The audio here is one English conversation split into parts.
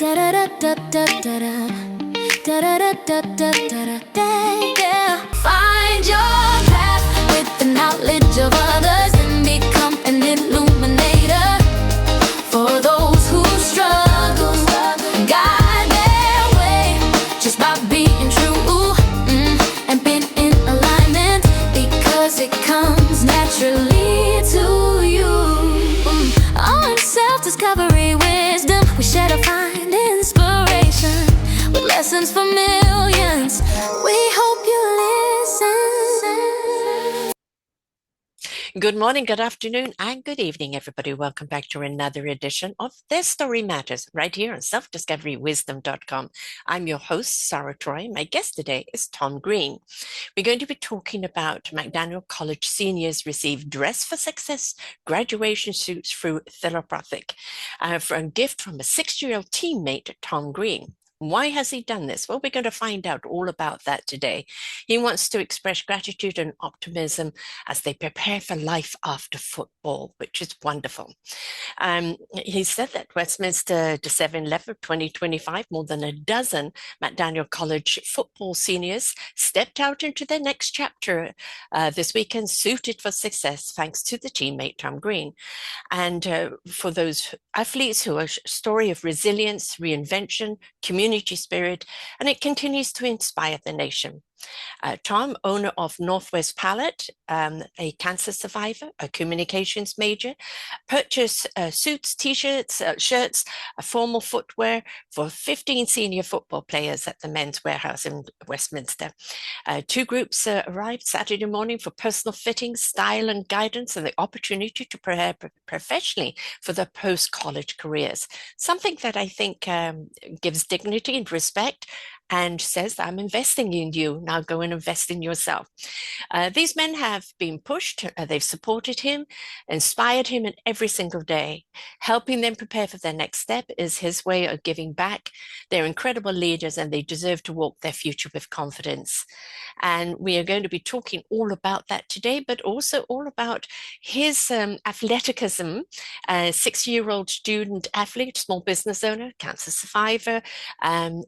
Find your path with the knowledge of others and become an illuminator for those who struggle. Guide their way just by being true and being in alignment, because it comes naturally to you. On self-discovery, wisdom, we share to find inspiration with lessons for millions. We hope you listen. Good morning, good afternoon, and good evening, everybody. Welcome back to another edition of This Story Matters, right here on selfdiscoverywisdom.com. I'm your host, Sarah Troy. My guest today is Tom Green. We're going to be talking about McDaniel College seniors receive Dress for Success graduation suits through Philanthropic for a gift from a 6-year-old teammate, Tom Green. Why has he done this? Well, we're going to find out all about that today. He wants to express gratitude and optimism as they prepare for life after football, which is wonderful. He said that Westminster, December 11, 2025, more than a dozen McDaniel College football seniors stepped out into their next chapter this weekend, suited for success, thanks to the teammate Tom Green. And for those athletes who are a story of resilience, reinvention, community spirit, and it continues to inspire the nation. Tom, owner of Northeast Pallet, a cancer survivor, a communications major, purchased suits, t-shirts, shirts, formal footwear for 15 senior football players at the men's Wearhouse in Westminster. 2 groups arrived Saturday morning for personal fitting, style and guidance, and the opportunity to prepare professionally for their post-college careers. Something that I think gives dignity and respect and says, I'm investing in you, now go and invest in yourself. These men have been pushed, they've supported him, inspired him in every single day. Helping them prepare for their next step is his way of giving back. They're incredible leaders and they deserve to walk their future with confidence. And we are going to be talking all about that today, but also all about his athleticism, 6-year-old student athlete, small business owner, cancer survivor,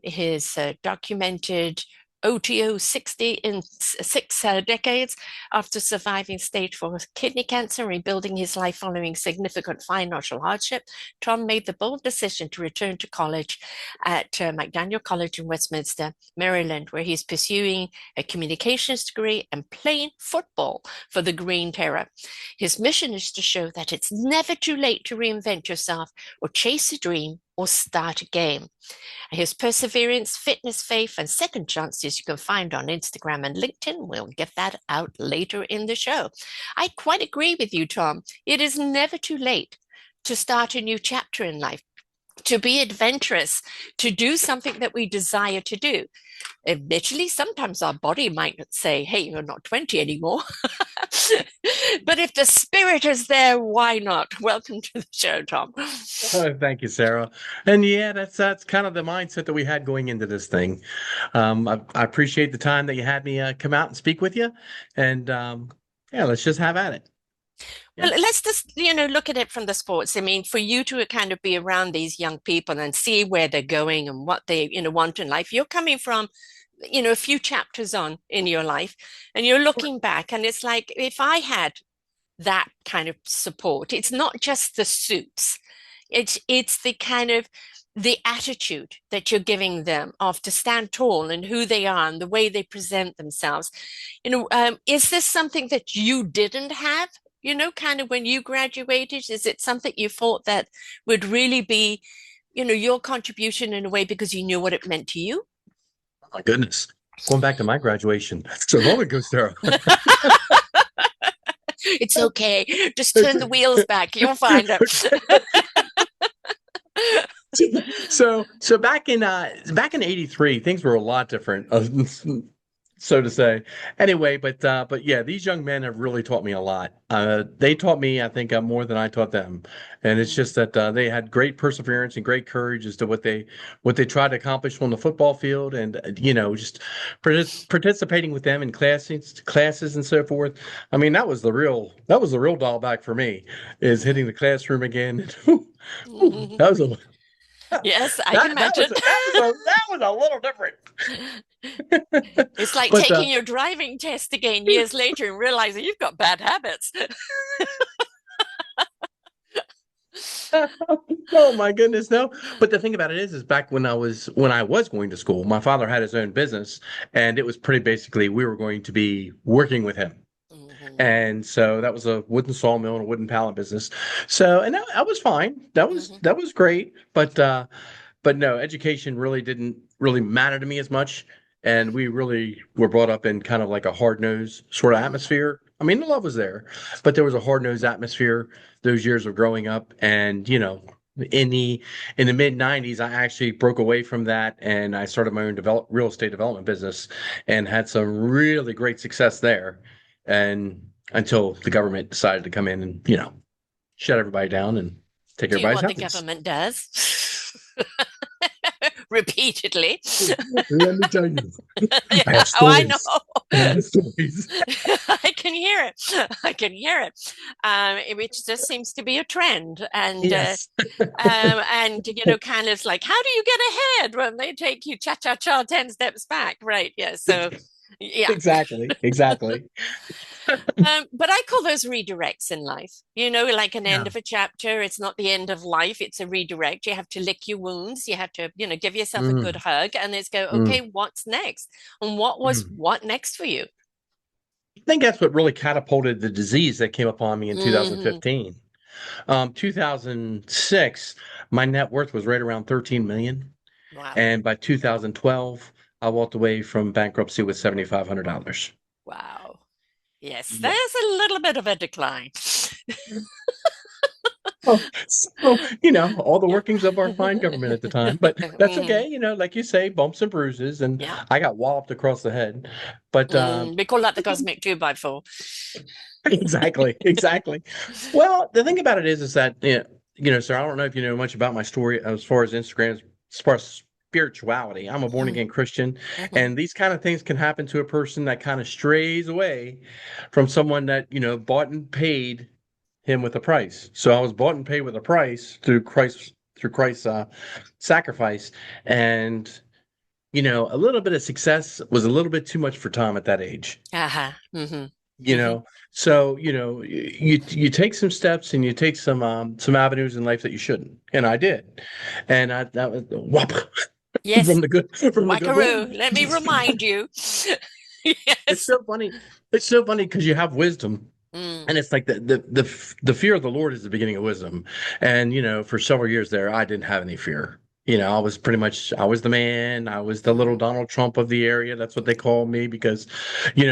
his documented OTO 60 in 6 decades after surviving stage 4 kidney cancer, rebuilding his life following significant financial hardship. Tom made the bold decision to return to college at McDaniel College in Westminster, Maryland, where he's pursuing a communications degree and playing football for the Green Terror. His mission is to show that it's never too late to reinvent yourself or chase a dream or start a game. His perseverance, fitness, faith, and second chances you can find on Instagram and LinkedIn. We'll get that out later in the show. I quite agree with you, Tom. It is never too late to start a new chapter in life, to be adventurous, to do something that we desire to do. Admittedly, sometimes our body might say, hey, you're not 20 anymore. But if the spirit is there, why not? Welcome to the show, Tom. Oh, thank you, Sarah. And yeah, that's kind of the mindset that we had going into this thing. I appreciate the time that you had me come out and speak with you. And yeah, let's just have at it. Well, let's just, look at it from the sports. I mean, for you to kind of be around these young people and see where they're going and what they, want in life, you're coming from, a few chapters on in your life and you're looking back and it's like, if I had that kind of support, it's not just the suits, it's the kind of the attitude that you're giving them of to stand tall and who they are and the way they present themselves. Is this something that you didn't have? Kind of when you graduated, is it something you thought that would really be, your contribution in a way because you knew what it meant to you? Oh my goodness. Going back to my graduation. So long ago, Sarah. It's okay. Just turn the wheels back. You'll find it. So back in 83, things were a lot different. So to say. Anyway, but yeah, these young men have really taught me a lot. They taught me, I think, more than I taught them. And it's just that they had great perseverance and great courage as to what they tried to accomplish on the football field, and just participating with them in classes and so forth. I mean, that was the real dial back for me, is hitting the classroom again. That was Yes, I can That that imagine. was a, that was a that was a little different. It's like But taking your driving test again years later and realizing you've got bad habits. oh my goodness, no. But the thing about it is back when I was going to school, my father had his own business, and it was pretty basically we were going to be working with him. Hmm. And so that was a wooden sawmill and a wooden pallet business. So and that was fine. Hmm. That was great. But no, education really didn't really matter to me as much. And we really were brought up in kind of like a hard nose sort of Hmm. atmosphere. I mean, the love was there, but there was a hard nose atmosphere those years of growing up. And, in the mid 90s, I actually broke away from that and I started my own real estate development business and had some really great success there. And until the government decided to come in and, shut everybody down and take Do you know everybody's what the houses. government does? Repeatedly. Let me tell you. Yeah, I have oh, I know. stories. I have stories. I can hear it. I can hear it. Which just seems to be a trend. Yes. And kind of like, how do you get ahead when they take you cha cha cha 10 steps back? Right. Yeah. So, yeah. Exactly. Exactly. But I call those redirects in life. Like an end Yeah. of a chapter. It's not the end of life. It's a redirect. You have to lick your wounds. You have to, give yourself a good Mm, hug and it's go, mm, okay, what's next? And what was mm. what next for you? I think that's what really catapulted the disease that came upon me in Hmm. 2015. 2006, my net worth was right around 13 million. Wow. And by 2012, I walked away from bankruptcy with $7,500. Wow. Yes, Yeah. there's a little bit of a decline. So, all the workings of our fine government at the time, but that's Mhm. okay. Like you say, bumps and bruises, and Yeah. I got walloped across the head. But We call that the cosmic 2x4. exactly, exactly. Well, the thing about it is that sir, I don't know if you know much about my story as far as Instagram, as far as spirituality. I'm a born Mhm. again Christian, Mhm. and these kind of things can happen to a person that kind of strays away from someone that bought and paid him with a price. So I was bought and paid with a price through Christ's sacrifice, and a little bit of success was a little bit too much for Tom at that age. Uh-huh. Hmm. You Hmm. know, so you take some steps and you take some avenues in life that you shouldn't, and I did, and I that was whop Yes. from the good Lord. Wackaroo. Let me remind you. It's Yes. so funny. It's so funny because you have wisdom. Mm. And it's like the fear of the Lord is the beginning of wisdom. And for several years there, I didn't have any fear. I was the man. I was the little Hmm. Donald Trump of the area. That's what they called me because,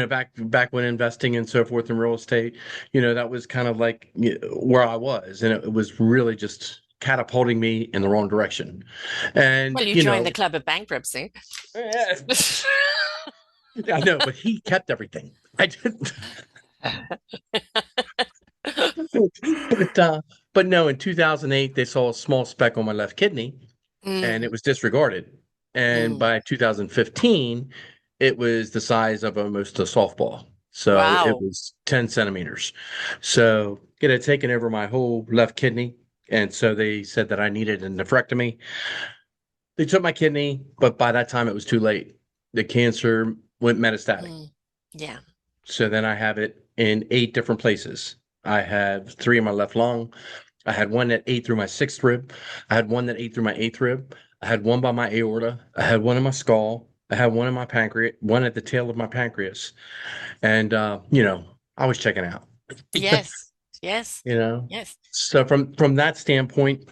back when investing and so forth in real estate, that was kind of like where I was, and it was really just catapulting me in the wrong direction. And Well, you joined the club of bankruptcy. yeah, I know, but he kept everything. I didn't. But but no, in 2008 they saw a small speck on my left kidney and Mm. it was disregarded. And Mm. by 2015, it was the size of almost a softball. So it Wow. was 10 centimeters. So it had taken over my whole left kidney. And so they said that I needed a nephrectomy. They took my kidney, but by that time it was too late. The cancer went metastatic. Mm. Yeah. So then I have it in 8 different places. I have three in my left lung. I had one that ate through my sixth rib. I had one that ate through my eighth rib. I had one by my aorta. I had one in my skull. I had one in my pancreas, one at the tail of my pancreas. And I was checking out. Yes. Yes. you know. Yes. So from that standpoint,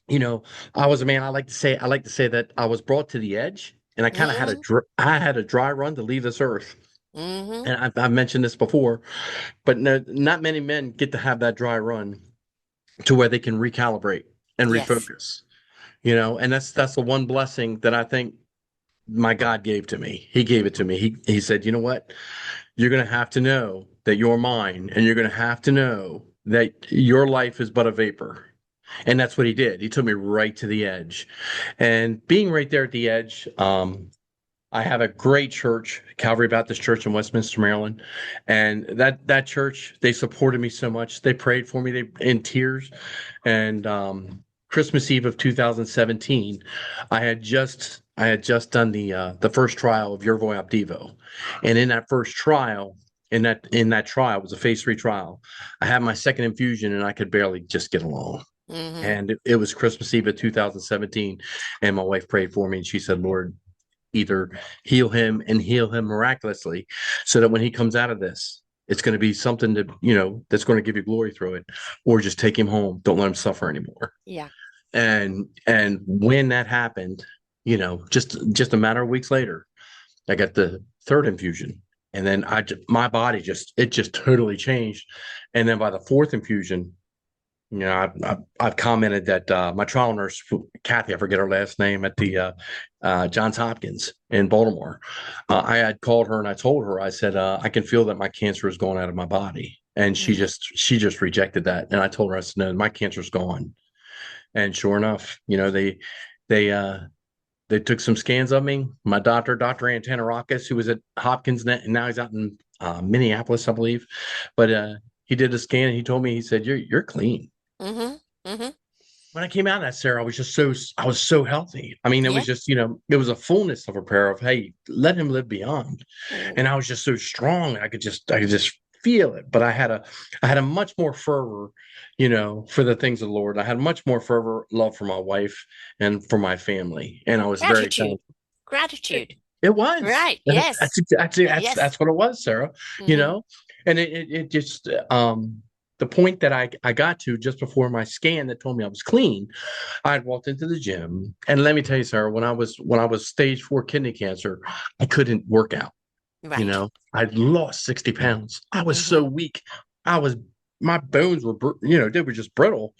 I was a man. I like to say that I was brought to the edge and I kind of Mm. I had a dry run to leave this earth. Hmm. And I've mentioned this before, but no, not many men get to have that dry run to where they can recalibrate and Yes. refocus. And that's the one blessing that I think my God gave to me. He gave it to me. He said, you know what? You're going to have to know that you're mine, and you're going to have to know that your life is but a vapor. And that's what he did. He took me right to the edge. And being right there at the edge, I have a great church, Calvary Baptist Church in Westminster, Maryland, and that church, they supported me so much. They prayed for me, they in tears, and Christmas Eve of 2017. I had just done the first trial of Yervoy Opdivo, and in that first trial, in that trial, it was a phase 3 trial. I had my second infusion, and I could barely just get along. Mm-hmm. And it was Christmas Eve of 2017, and my wife prayed for me, and she said, "Lord, either heal him and heal him miraculously, so that when he comes out of this, it's going to be something that that's going to give you glory through it, or just take him home. Don't let him suffer anymore." Yeah. And when that happened, just a matter of weeks later, I got the third infusion, and then my body just totally changed. And then by the fourth infusion, I've commented that my trial nurse, Kathy, I forget her last name, at the Johns Hopkins in Baltimore, I had called her and I told her, I said, I can feel that my cancer is going out of my body. And she Mm-hmm. just rejected that. And I told her, I said, no, my cancer's gone. And sure enough, they took some scans of me. My doctor, Dr. Antanarakis, who was at Hopkins, and now he's out in Minneapolis, I believe. But he did a scan and he told me, he said, you're clean. Mm-hmm. Mm-hmm. When I came out of that, Sarah, I was so healthy. I mean, it Yeah. was just, it was a fullness of a prayer of, hey, let him live beyond. Mm. And I was just so strong. I could just feel it. But I had a much more fervor, for the things of the Lord. I had much more fervor, love for my wife and for my family. And I was very Gratitude. thankful. It, Gratitude. it was. Right. That's Yes. exactly Yes. that's what it was, Sarah. You Mm-hmm. know, and it just the point that I got to just before my scan that told me I was clean. I had walked into the gym, and let me tell you, Sarah, when I was stage 4 kidney cancer, I couldn't work out. Right. I'd lost 60 pounds. I was so Mm-hmm. weak. I was My bones were they were just brittle.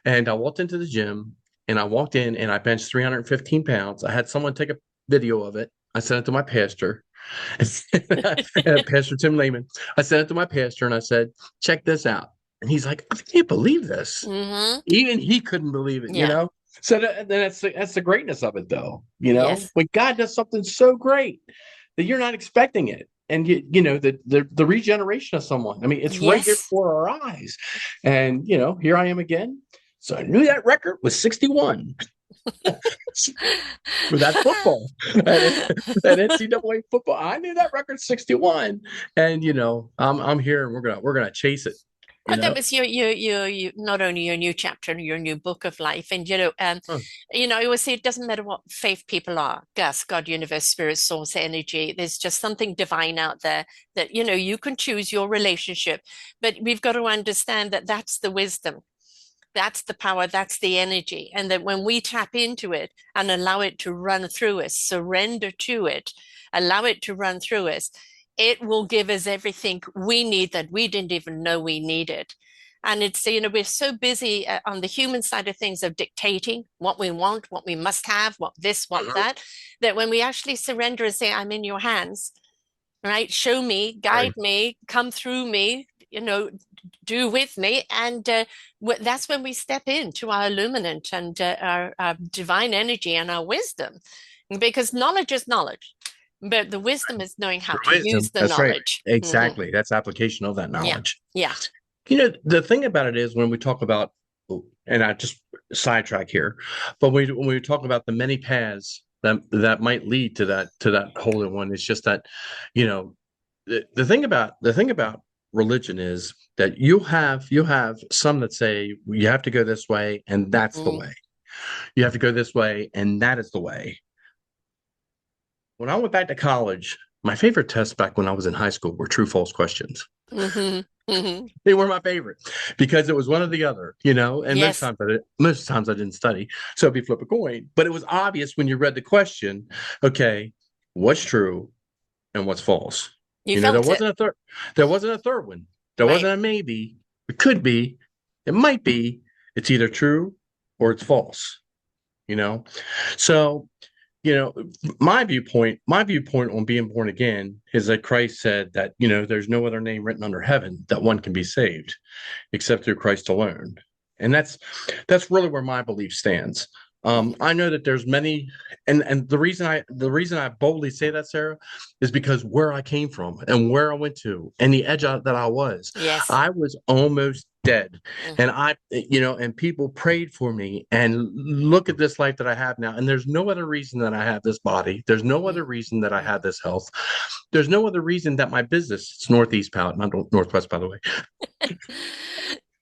And I walked into the gym, and I walked in and I benched 315 pounds. I had someone take a video of it. I sent it to my pastor. Pastor Tim Lehman. I sent it to my pastor and I said, check this out. And he's like, I can't believe this. Mm-hmm. Even he couldn't believe it, Yeah. So that's the greatness of it, though. Yes. When God does something so great that you're not expecting it, and the regeneration of someone. I mean, it's right here Yes. before our eyes, and here I am again. So I knew that record was 61 for that football, that NCAA football. I knew that record 61, and I'm here, and we're gonna chase it. You Well, that know, was your not only your new chapter and your new book of life, and Huh. I always say it doesn't matter what faith people are, Gus, God, universe, spirit, source, energy. There's just something divine out there that you can choose your relationship, but we've got to understand that that's the wisdom, that's the power, that's the energy, and that when we tap into it and allow it to run through us, surrender to it, allow it to run through us, it will give us everything we need that we didn't even know we needed. And it's, we're so busy on the human side of things of dictating what we want, what we must have, what this, what that, that when we actually surrender and say, I'm in your hands, right? Show me, guide Right. me, come through me, do with me. And that's when we step into our illuminant and our divine energy and our wisdom. Because knowledge is knowledge, but the wisdom is knowing how to use Wisdom. the That's right. knowledge. Mhm. Exactly. That's application of that Yeah. knowledge. Yeah. The thing about it is when we talk about, and I just sidetrack here, but when we talk about the many paths that might lead to that holy one, it's just that, the thing about religion is that you have some that say you have to go this way and that's the Mm-hmm. way. You have to go this way and that is the way. When I went back to college, my favorite tests back when I was in high school were true false questions. Mm-hmm. Mm-hmm. They were my favorite because it was one or the other, and Yes. most times I didn't study, so it'd be flip a coin. But it was obvious when you read the question, okay, what's true and what's false. You There felt it. wasn't a third. There wasn't a third one. There Right. wasn't a maybe. It could be. It might be. It's either true or it's false. You know. So you know my viewpoint on being born again is that Christ said that there's no other name written under heaven that one can be saved except through Christ alone. And that's really where my belief stands. I know that there's many, and the reason I boldly say that, Sarah, is because where I came from and where I went to and the edge that Yes. I was almost dead, and Mm-hmm. and people prayed for me, and look at this life that I have now, and there's no other reason that I have this body. There's no other reason that I have this health. There's no other reason that my business, it's Northeast Pallet, not Northwest, by the way.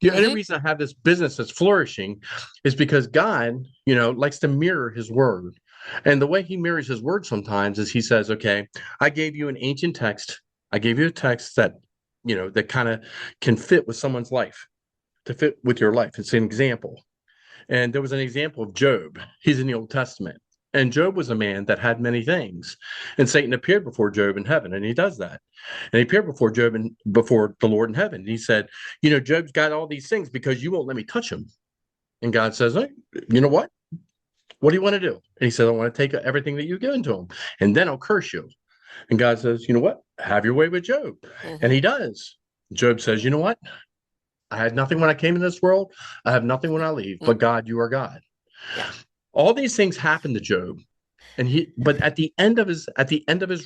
The only Mm-hmm. reason I have this business that's flourishing is because God, likes to mirror his word. And the way he mirrors his word sometimes is he says, okay, I gave you an ancient text. I gave you a text that, that kind of can fit with someone's life, to fit with your life. It's an example. And there was an example of Job. He's in the Old Testament. And Job was a man that had many things. And Satan appeared before Job in heaven, and he does that. And he appeared before Job and before the Lord in heaven. And he said, Job's got all these things because you won't let me touch him. And God says, hey, you know what? What do you want to do? And he said, I want to take everything that you've given to him, and then I'll curse you. And God says, you know what? Have your way with Job. And he does. Job says, you know what? I had nothing when I came in this world. I have nothing when I leave, but God, you are God. Yeah. All these things happened to Job. But at the end of his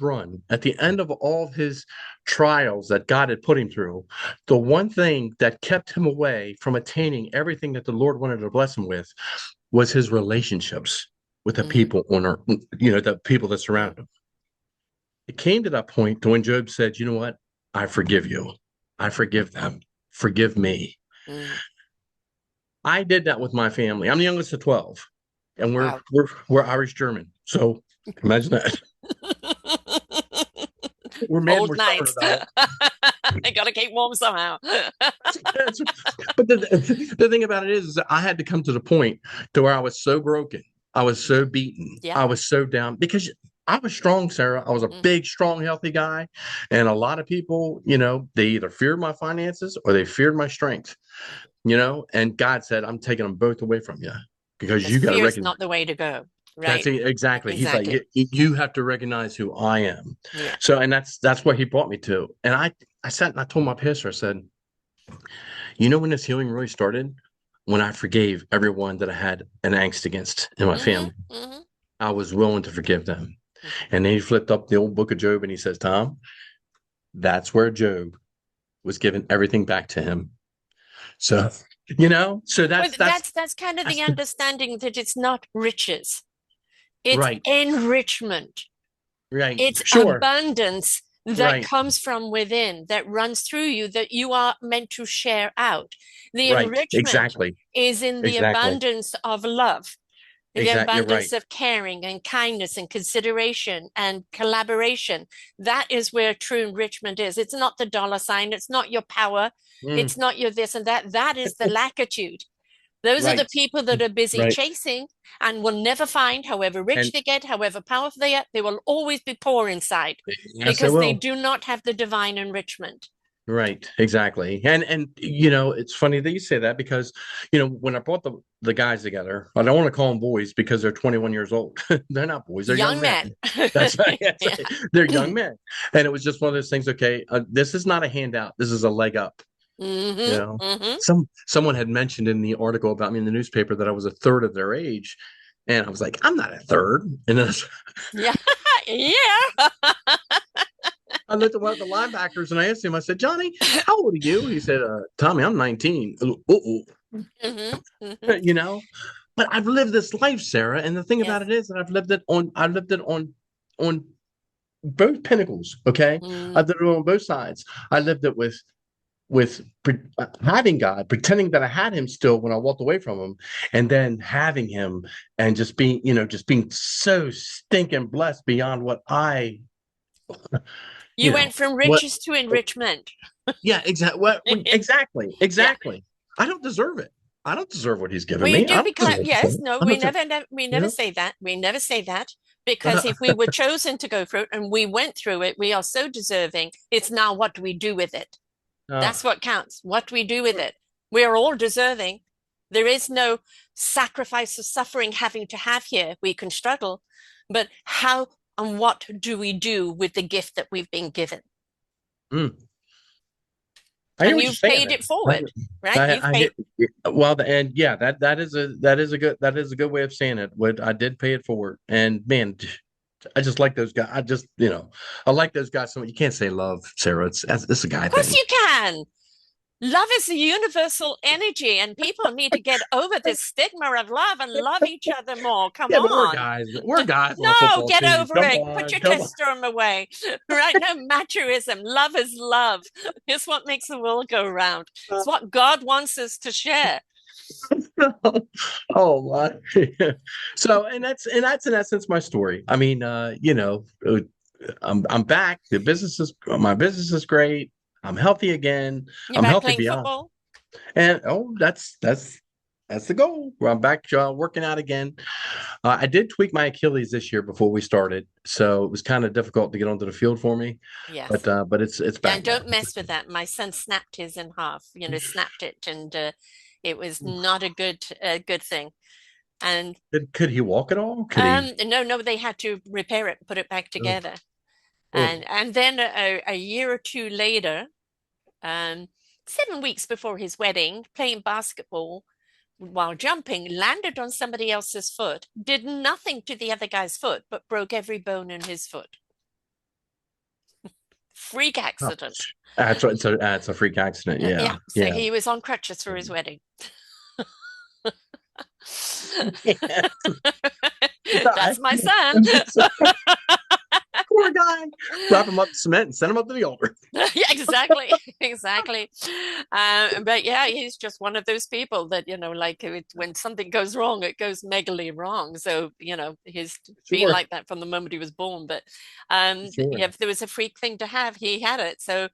run, at the end of all of his trials that God had put him through, the one thing that kept him away from attaining everything that the Lord wanted to bless him with was his relationships with the people on earth, the people that surrounded him. It came to that point to when Job said, you know what? I forgive you. I forgive them. Forgive me. I did that with my family. I'm the youngest of 12, and Wow. we're Irish German. So imagine that. We're mad and Old we're stubborn nights. about I gotta keep warm somehow. it. But the thing about it is that I had to come to the point to where I was so broken. I was so beaten. Yeah. I was so down because I was strong, Sarah. I was a big, strong, healthy guy. And a lot of people, they either feared my finances or they feared my strength, and God said, I'm taking them both away from you because Because you got to fear is recognize. not the way to go. That's Right. it, exactly. He's like, Exactly. you have to recognize who I am. Yeah. So, and that's what he brought me to. And I sat and I told my pastor, I said, when this healing really started, when I forgave everyone that I had an angst against in my family, I was willing to forgive them. And then he flipped up the old book of Job and he says, Tom, that's where Job was given everything back to him. So, so But that's that's kind of the understanding that it's not riches. It's right. enrichment. Right. It's Sure. abundance that Right. comes from within, that runs through you, that you are meant to share out. The Right. enrichment Exactly. is in the Exactly. abundance of love, the Exactly. You're right. abundance of caring and kindness and consideration and collaboration. That is where true enrichment is. It's not the dollar sign, it's not your power, Mm, it's not your this and that. That is the lackitude. Those are the right. people that are busy Right. chasing and will never find, however rich And they get, however powerful they are, they will always be poor inside yes, I because they will. do not have the divine enrichment. Right, exactly. And it's funny that you say that because when I brought the guys together, I don't want to call them boys because they're 21 years old. They're not boys, they're young Young men. men. That's right. That's Yeah. right. They're young men. And it was just one of those things, okay, this is not a handout. This is a leg up. You Mm-hmm. know, Mm-hmm. someone had mentioned in the article about me in the newspaper that I was a third of their age. And I was like, I'm not a third. And then Yeah. Yeah. I looked at one of the linebackers and I asked him, I said, Johnny, how old are you? He said, Tommy, I'm 19. Uh-oh. Mm-hmm. Mm-hmm. But I've lived this life, Sarah. And the thing Yes. about it is that I've lived it on both pinnacles. Okay. I Mm. lived it on both sides. I lived it with having God, pretending that I had him still when I walked away from him, and then having him and just being so stinking blessed beyond what I, You went from what, riches to enrichment. yeah, exactly. What, exactly, Yeah. exactly. I don't deserve it. I don't deserve what he's given Well, you me. I do don't because deserve yes, it. no, I don't, we you never know, say that. We never say that because if we were chosen to go through it and we went through it, we are so deserving. It's now what do we do with it? uh, That's what counts. What do we do with it? We are all deserving. There is no sacrifice or suffering having to have here. We can struggle, but how and what do we do with the gift that we've been given? mm. I hear And what you're you've saying paid there. it forward, right? You've I paid. hear, well, and yeah, that is a good way of saying it. What I did pay it forward, and man, I just like those guys. I just, I like those guys. So you can't say love, Sarah. It's a guy Of course thing. you can. Love is a universal energy, and people need to get over this stigma of love and love each other more. Come Yeah, but we're on. guys. We're guys on a No, football get team. over Come it. Put on, your come on. testosterone away. Right? No machoism. Love is love. It's what makes the world go round. It's what God wants us to share. Oh my. So, and that's in essence my story. I mean, I'm back. My business is great. I'm healthy again. You're I'm back healthy playing beyond. football? And oh, that's the goal. Well, I'm back working out again. I did tweak my Achilles this year before we started, so it was kind of difficult to get onto the field for me. Yes. But it's Yeah, back and now. don't mess with that. My son snapped his in half, snapped it, and it was not a good thing. And Could he walk at all? Could he? no, no, they had to repair it, put it back Oh, together. oh. And then a year or two later, um, 7 weeks before his wedding, playing basketball while jumping, landed on somebody else's foot, did nothing to the other guy's foot, but broke every bone in his foot. Freak accident. It's a freak accident. Yeah, Yeah, so yeah. he was on crutches for his wedding. That's my son. Poor guy. Wrap him up in cement and send him up to the altar. Yeah, exactly, exactly. But yeah, he's just one of those people that like when something goes wrong, it goes megally wrong. So he's been Sure, like that from the moment he was born. But sure. if there was a freak thing to have, he had it. So,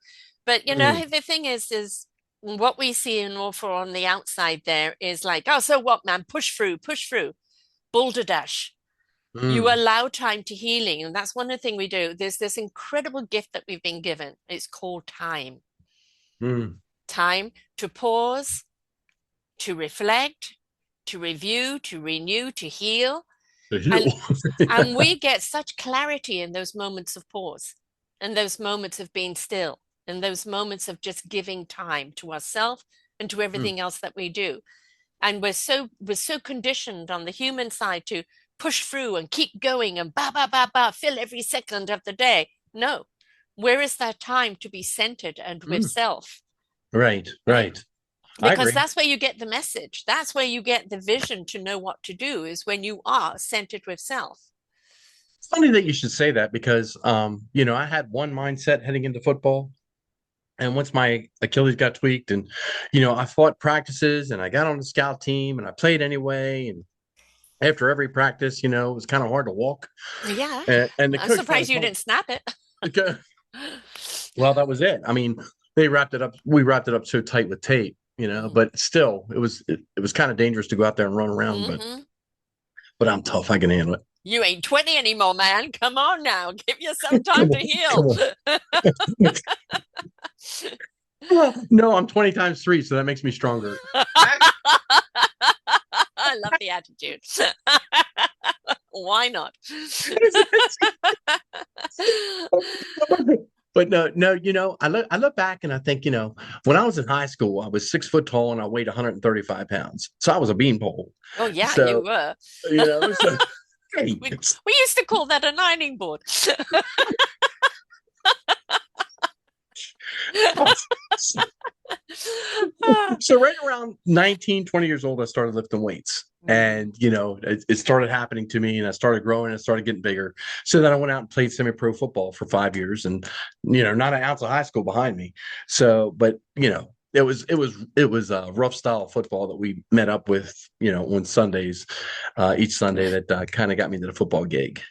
but Mm, the thing is what we see in warfare on the outside there is like, oh, so what, man? Push through, boulder dash. You mm, allow time to healing, and that's one of the things we do. There's this incredible gift that we've been given. It's called time. mm. Time to pause, to reflect, to review, to renew, to heal. The heel. And and we get such clarity in those moments of pause, in those moments of being still, in those moments of just giving time to ourselves and to Mm, everything else that we do. And we're so conditioned on the human side to push through and keep going and fill every second of the day. No, where is that time to be centered and with mm. self, Right, right? right. I Because agree. that's where you get the message. That's where you get the vision to know what to do, is when you are centered with self. It's funny that you should say that because, I had one mindset heading into football. And once my Achilles got tweaked, and I fought practices, and I got on the scout team, and I played anyway. And after every practice, it was kind of hard to walk. Yeah, And the I'm coach finally surprised you told didn't snap it. me, well, that was it. I mean, they wrapped it up. We wrapped it up so tight with tape, Mm. but still, it was kind of dangerous to go out there and run around. Hmm. But I'm tough. I can handle it. You ain't 20 anymore, man. Come on now. Give yourself Come time to on, heal. come on. No, I'm 20 times three, so that makes me stronger. I love the attitude. Why not? But no, no, I look back and I think, when I was in high school, I was 6 foot tall and I weighed 135 pounds. So I was a beanpole. Oh, yeah, you So, were. so hey, We used to call that an ironing board. so right around 19, 20 years old, I started lifting weights. Mm. And, it started happening to me and I started growing and started getting bigger. So then I went out and played semi-pro football for 5 years and, not an ounce of high school behind me. So, but, it was a rough style of football that we met up with, on Sundays, each Sunday that kind of got me to the football gig.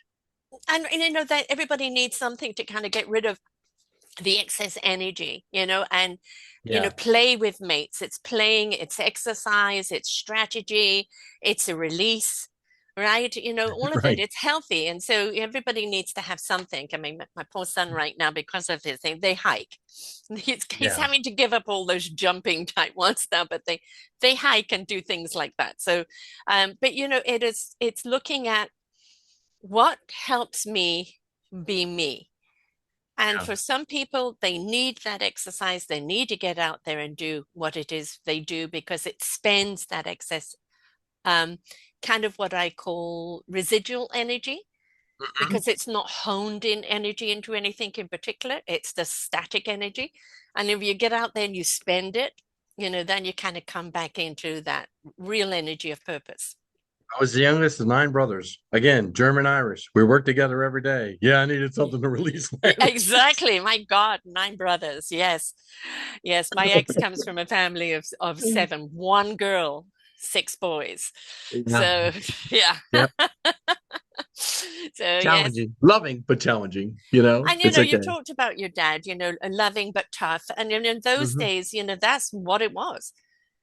And that everybody needs something to kind of get rid of the excess energy, and Yeah. play with mates. It's playing, it's exercise, it's strategy, it's a release, right? All of it. Right. It's healthy, and so everybody needs to have something. I mean, my poor son right now, because of his thing, they hike. He's Yeah. having to give up all those jumping type ones now, but they hike and do things like that. So, but it's looking at what helps me be me. And Yeah. for some people, they need that exercise. They need to get out there and do what it is they do because it spends that excess, um, kind of what I call residual energy, Mhm. because it's not honed in energy into anything in particular. It's the static energy. And if you get out there and you spend it, then you kind of come back into that real energy of purpose. I was the youngest of 9 brothers. Again, German Irish. We worked together every day. Yeah, I needed Yeah. something to release my Yeah, energies. exactly. My God, 9 brothers. Yes. Yes. My ex comes from a family of seven, one girl, 6 boys. Yeah. So, yeah. Yep. So, yes. Challenging, loving, but challenging. You know, And it's you okay. talked about your dad, loving but tough. And in those Hmm. days, that's what it was.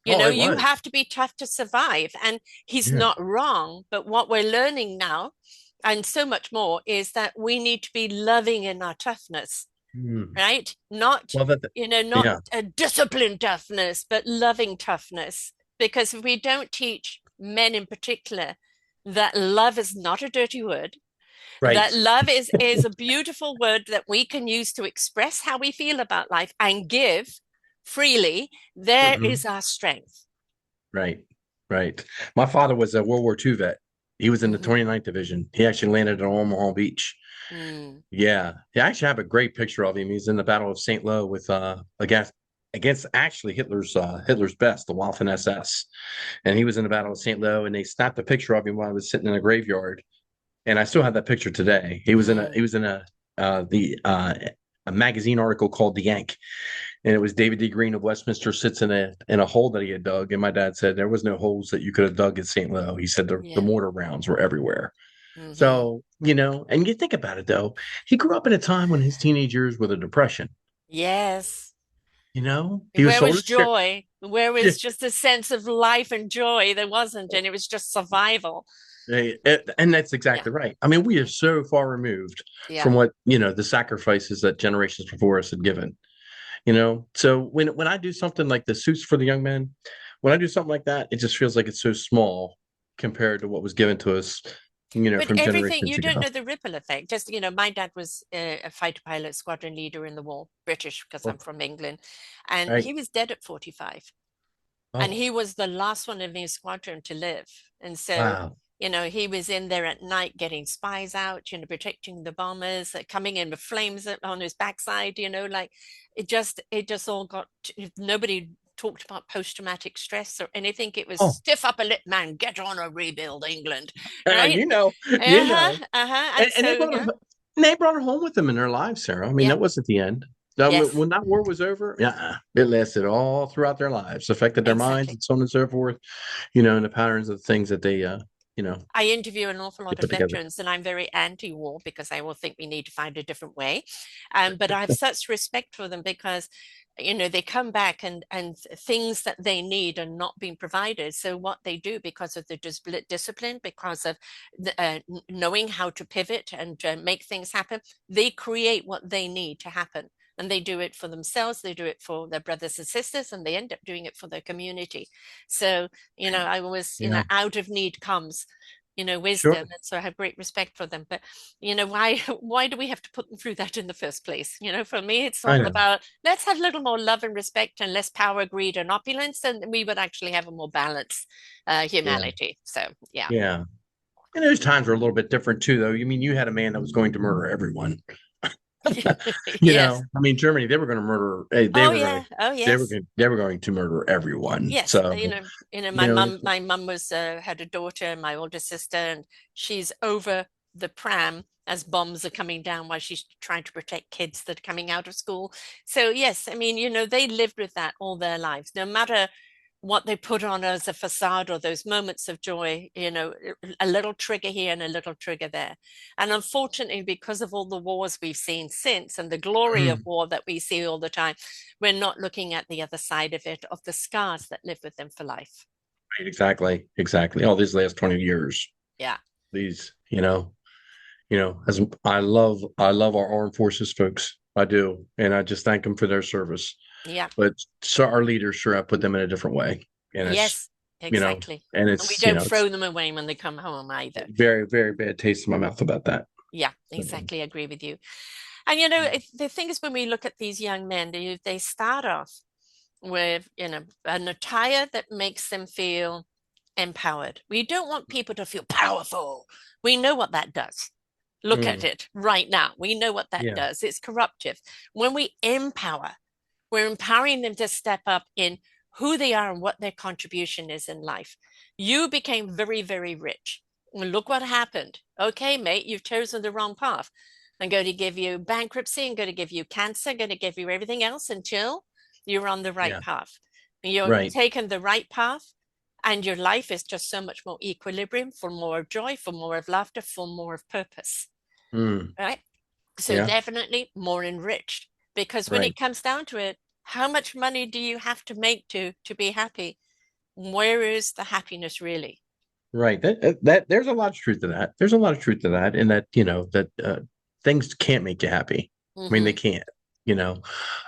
Oh, it You was. have to be tough to survive. And he's Yeah. not wrong. But what we're learning now, and so much more, is that we need to be loving in our toughness, Mm. right? Not, Well, not yeah, a disciplined toughness, but loving toughness. Because if we don't teach men in particular that love is not a dirty word, that right. love is a beautiful word that we can use to express how we feel about life and give freely, there Hmm. is our strength. Right. Right. My father was a World War II vet. He was in the Mm-hmm. 29th Division. He actually landed at Omaha Beach. Mm, Yeah. Yeah, I actually have a great picture of him. He's in the Battle of St. Lo with against actually Hitler's best, the Waffen SS. And he was in the Battle of St. Lo, and they snapped a picture of him while I was sitting in a graveyard. And I still have that picture today. mm, He was in the a magazine article called The Yank, and it was David D. Green of Westminster sits in a hole that he had dug, and my dad said there was no holes that you could have dug at St. Lo. He said the yeah. mortar rounds were everywhere. Mm-hmm. So and you think about it though, he grew up in a time when his teenage years were the depression. Yes. He was Where sold was as shit. joy? Where Yeah. was just a sense of life and joy? There wasn't, and it was just survival. And that's Yeah. exactly right. I mean, we are Yeah. so far removed Yeah. from what the sacrifices that generations before us had given. So when I do something like the suits for the young men, when I do something like that, it just feels like it's so small compared to what was given to us, But from everything, generations you don't ago. know the ripple effect. Just, my dad was a fighter pilot, squadron leader in the war, British, because I'm Oh, from England. And right. he was dead at 45. And Oh, he was the last one in his squadron to live. And so, wow. he was in there at night getting spies out, protecting the bombers, coming in with flames on his backside, like it just all got, nobody talked about post-traumatic stress or anything. It was Oh, stiff upper lip man, get on a rebuild England, right? you know, you Uh-huh, know. uh-huh. And, And and so, they brought her home with them in their lives, Sarah. I mean, yeah, that wasn't the end. yes, When that war was over, yeah, it lasted all throughout their lives, affected their minds exactly. and so on and so forth, and the patterns of the things that you know, I interview an awful they lot of put together. veterans, and I'm very anti-war because I will think we need to find a different way. But I have such respect for them because, they come back and things that they need are not being provided. So what they do because of the discipline, because of knowing how to pivot and make things happen, they create what they need to happen. And they do it for themselves, they do it for their brothers and sisters, and they end up doing it for their community. So I was, Yeah, out of need comes, sure. wisdom. And so I have great respect for them. But, why, why do we have to put them through that in the first place? For me, it's I all know. about let's have a little more love and respect and less power, greed, and opulence, and we would actually have a more balanced Yeah, humanity. So, yeah. yeah. And those times were a little bit different too, though. You mean you had a man that was going to murder everyone? Yes. I mean, Germany, they were going to murder. Oh, yeah. Oh, yes. They were going to murder everyone. Yes, So, my it's, mum was had a daughter, my older sister, and she's over the pram as bombs are coming down while she's trying to protect kids that are coming out of school. So yes, I mean, they lived with that all their lives, no matter what they put on as a facade or those moments of joy, a little trigger here and a little trigger there. And unfortunately, because of all the wars we've seen since and the glory of mm, war that we see all the time, we're not looking at the other side of it, of the scars that live with them for life. right, exactly. All these last 20 years, Yeah. these, as I love our armed forces folks. I do. And I just thank them for their service. Yeah. But so our leaders sure have put them in a different way. And Yes, exactly. And we it's, don't it's throw them away when they come home either. very, very bad taste in my mouth about that. Yeah, So, exactly. I agree with you. And the thing is, when we look at these young men, they start off with an attire that makes them feel empowered. We don't want people to feel powerful. We know what that does. Look at Mm, it right now. We know what that yeah, does. It's corruptive. When we empower, we're empowering them to step up in who they are and what their contribution is in life. You became very, very rich. And look what happened. Okay, mate, you've chosen the wrong path. I'm going to give you bankruptcy. I'm going to give you cancer. I'm going to give you everything else until you're on the right yeah, path. You're right. taking the right path, and your life is just so much more equilibrium, for more of joy, for more of laughter, for more of purpose. Mm, Right? So yeah, definitely more enriched, because when right, it comes down to it, how much money do you have to make to be happy? Where is the happiness really? right. That there's a lot of truth to that. There's a lot of truth to that, in that that things can't make you happy. I mean, they Hmm. can't. You know,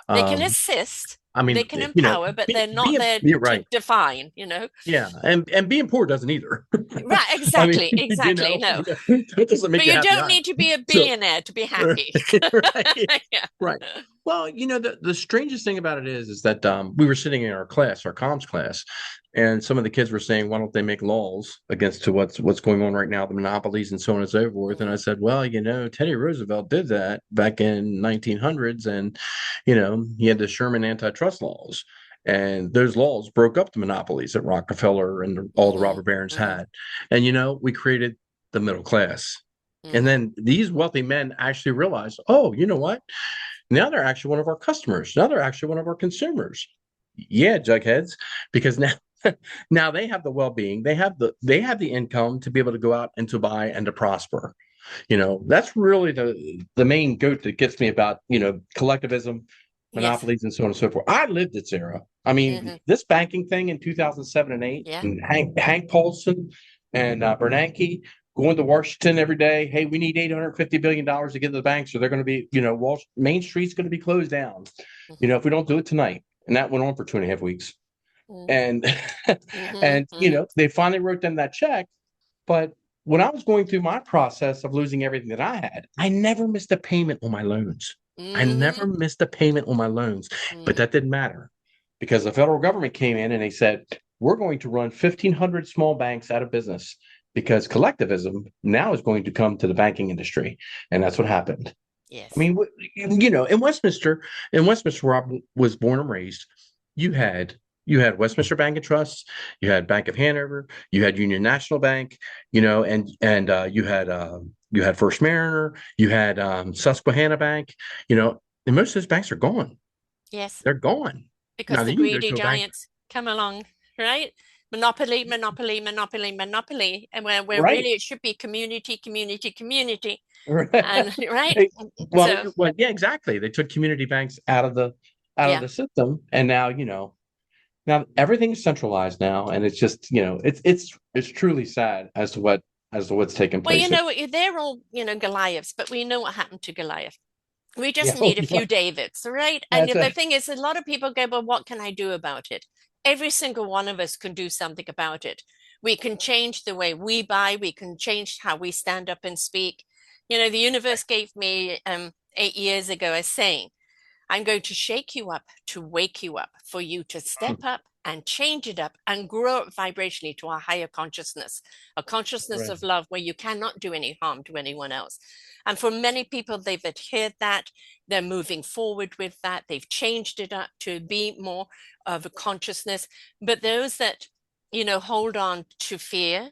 They can um, assist, I they mean, can empower, but they're not being, there you're to right. define. Yeah, and being poor doesn't either. Right, I mean, exactly, exactly. No, it doesn't make but you you happy don't either. need to be a So, billionaire to be happy. right, Yeah. right. Well, the strangest thing about it is that we were sitting in our class, our comms class, and some of the kids were saying, "Why don't they make laws against to what's going on right now, the monopolies and so on and so forth?" And I Mm, said, "Well, Teddy Roosevelt did that back in 1900s, and he had the Sherman antitrust laws." And those laws broke up the monopolies that Rockefeller and all the mm-hmm, robber barons mm-hmm, had. And, we created the middle class. And mm-hmm. then these wealthy men actually realized, oh, you know what? Now they're actually one of our customers. Now they're actually one of our consumers. Yeah, jugheads, because now now they have the well-being, they have the income to be able to go out and to buy and to prosper. That's really the main goat that gets me about collectivism, Yes. monopolies, and so on and so forth. I lived its era. I mean, Mm-hmm. this banking thing in 2007 and 8, Yeah. and Hank Paulson and Bernanke going to Washington every day. Hey, we need $850 billion to get to the banks, or they're going to be, Main Street's going to be closed down. Mm-hmm. If we don't do it tonight. And that went on for 2.5 weeks. And Mm-hmm. and Mm-hmm. they finally wrote them that check. But when I was going through my process of losing everything that I had, I never missed a payment on my loans. I Mm-hmm. never missed a payment on my loans, but Mm. that didn't matter because the federal government came in and they said, we're going to run 1,500 small banks out of business because collectivism now is going to come to the banking industry. And that's what happened. I Yes. mean, in Westminster, where I was born and raised, you had Westminster Bank and Trust, you had Bank of Hanover, you had Union National Bank, and you had First Mariner, you had Susquehanna Bank, and most of those banks are gone. Yes. They're gone. Because Now the you can go greedy to a bank, giants come along, right? Monopoly, monopoly, monopoly, monopoly. And where right? really it should be community, community, community. And right? Hey, So well, yeah, exactly. They took community banks out of yeah. the system, and now everything's centralized now, and it's just it's truly sad as to what's taking Well, place there. they're all, Goliaths, but we know what happened to Goliath. We just Yeah, oh, need a yeah, few Davids, right? And that's the it. thing is, a lot of people go, well, what can I do about it? Every single one of us can do something about it. We can change the way we buy, we can change how we stand up and speak. The universe gave me 8 years ago a saying, I'm going to shake you up to wake you up, for you to step up and change it up and grow up vibrationally to a higher consciousness, a consciousness Right. of love where you cannot do any harm to anyone else. And for many people, they've adhered that. They're moving forward with that. They've changed it up to be more of a consciousness. But those that, hold on to fear,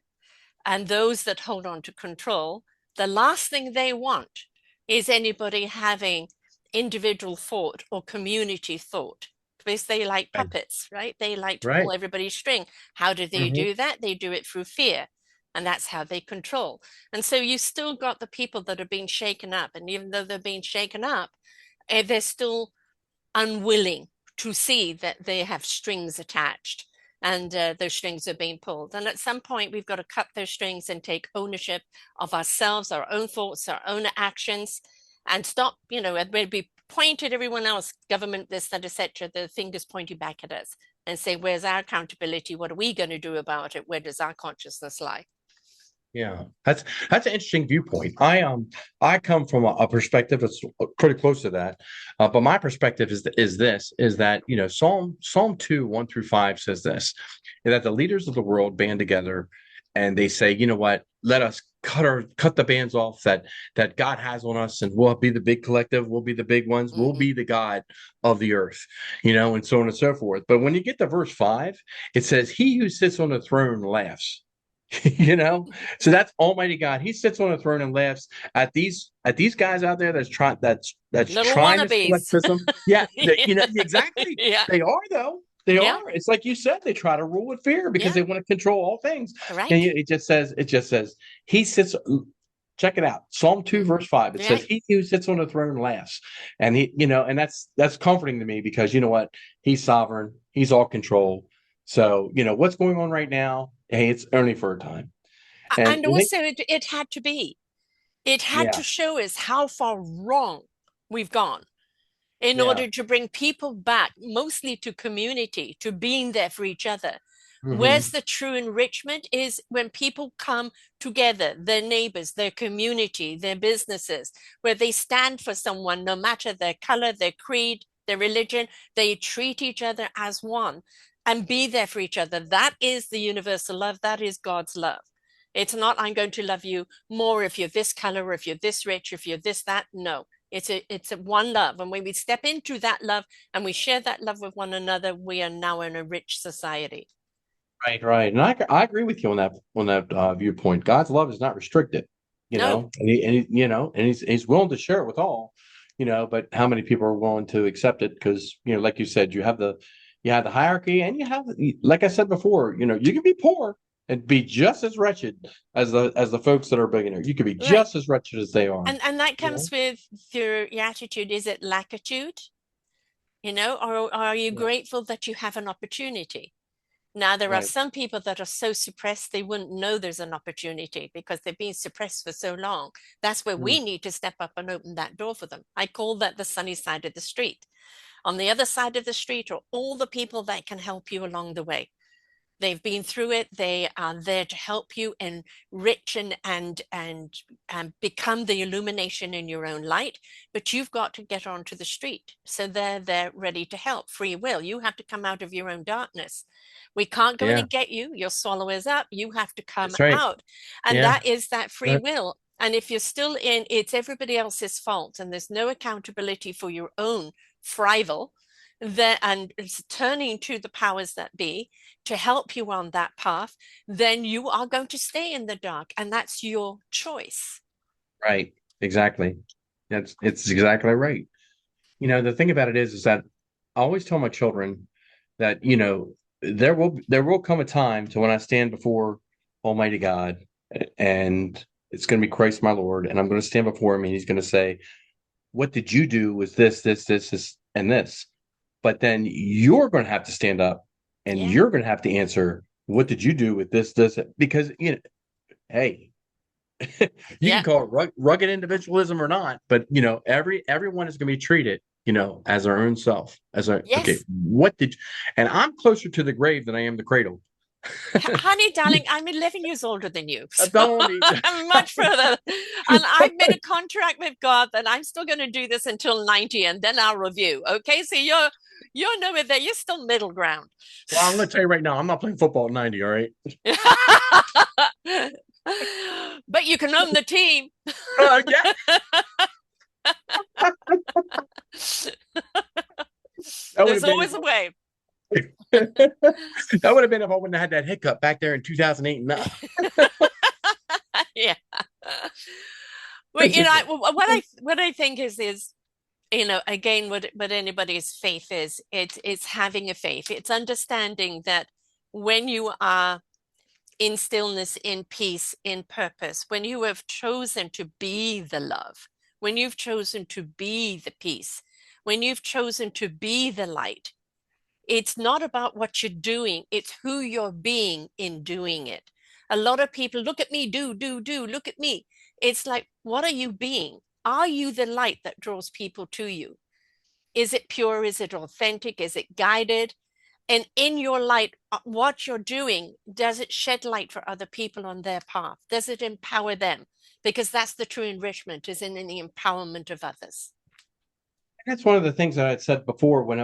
and those that hold on to control, the last thing they want is anybody having individual thought or community thought, because they like Right. puppets, right? They like to pull Right. everybody's string. How do they Mhm. do that? They do it through fear. And that's how they control. And so you still got the people that are being shaken up. And even though they're being shaken up, they're still unwilling to see that they have strings attached, and those strings are being pulled. And at some point, we've got to cut those strings and take ownership of ourselves, our own thoughts, our own actions, and stop, and maybe point at everyone else, government, this, that, etc., the fingers pointing back at us, and say, where's our accountability? What are we going to do about it? Where does our consciousness lie? Yeah, that's an interesting viewpoint. I come from a perspective that's pretty close to that, but my perspective is that Psalm 2:1 through 5 says this, that the leaders of the world band together, and they say, you know what, let us cut the bands off that God has on us, and we'll be the big collective, we'll be the big ones, we'll Mhm. be the God of the earth, and so on and so forth. But when you get to verse 5, it says, "He who sits on the throne laughs." you know so that's Almighty God. He sits on a throne and laughs at these guys out there that's Little trying to select wannabes. prism. Yeah, Yeah. exactly. Yeah. They are, though. They Yeah. are. It's like you said, they try to rule with fear because Yeah. they want to control all things. And Right. it just says he sits. Check it out. Psalm 2 Mm. verse 5. It says, Right. "He who sits on the throne laughs." And and that's comforting to me, because you know what? He's sovereign. He's all control. So, what's going on right now, hey, it's only for a time. And And I think, also, it had to be. It had yeah, to show us how far wrong we've gone in yeah. order to bring people back, mostly to community, to being there for each other. Where's Hmm. the true enrichment is when people come together, their neighbors, their community, their businesses, where they stand for someone, no matter their color, their creed, their religion, they treat each other as one and be there for each other. That is the universal love. That is God's love. It's not, I'm going to love you more if you're this color, or if you're this rich, if you're this, that. No, it's a one love. And when we step into that love and we share that love with one another, we are now in a rich society. Right, right. And I agree with you on that viewpoint. God's love is not restricted, No, and he's willing to share it with all, but how many people are willing to accept it? Because, like you said, you have the hierarchy, and like I said before, you can be poor and be just as wretched as the folks that are billionaires. You can be right. just as wretched as they are. And that You know? comes with your attitude. Is it lackitude? Or are you Yeah. grateful that you have an opportunity? Now, there are Right. some people that are so suppressed they wouldn't know there's an opportunity because they've been suppressed for so long. That's where Mm. we need to step up and open that door for them. I call that the sunny side of the street. On the other side of the street are all the people that can help you along the way. They've been through it. They are there to help you enrich and become the illumination in your own light. But you've got to get onto the street. So they're ready to help. Free will. You have to come out of your own darkness. We can't go in Yeah, and get you. You'll swallow us up. You have to come that's right. out. And Yeah. that is that free will. And if you're still in, it's everybody else's fault, and there's no accountability for your own frivol, there and it's turning to the powers that be to help you on that path, then you are going to stay in the dark, and that's your choice. Right. Exactly. It's exactly right. The thing about it is that I always tell my children that, there will come a time to when I stand before Almighty God, and it's going to be Christ my Lord, and I'm going to stand before him, and he's going to say, "What did you do with this, and this?" But then you're going to have to stand up, and Yeah. you're going to have to answer, "What did you do with this?" Because, hey, you can Yeah. call it rugged individualism or not, but everyone is going to be treated, as our own self. Okay, Yes. what did, and I'm closer to the grave than I am the cradle. Honey, darling, I'm 11 years older than you. So Don't need. I'm much further. And I've made a contract with God that I'm still going to do this until 90, and then I'll review. Okay. So you're nowhere there. You're still middle ground. Well, I'm going to tell you right now, I'm not playing football at 90. All right. But you can own the team. Yeah. That would There's have been always a way. that would have been if I wouldn't have had that hiccup back there in 2008 and 9. Yeah. Well, what I think is again, what anybody's faith is, it's having a faith. It's understanding that when you are in stillness, in peace, in purpose, when you have chosen to be the love, when you've chosen to be the peace, when you've chosen to be the light, it's not about what you're doing, it's who you're being in doing it. A lot of people look at me, do, look at me. It's like, what are you being? Are you the light that draws people to you? Is it pure? Is it authentic? Is it guided? And in your light, what you're doing, does it shed light for other people on their path? Does it empower them? Because that's the true enrichment, is in the empowerment of others. That's one of the things that I had said before when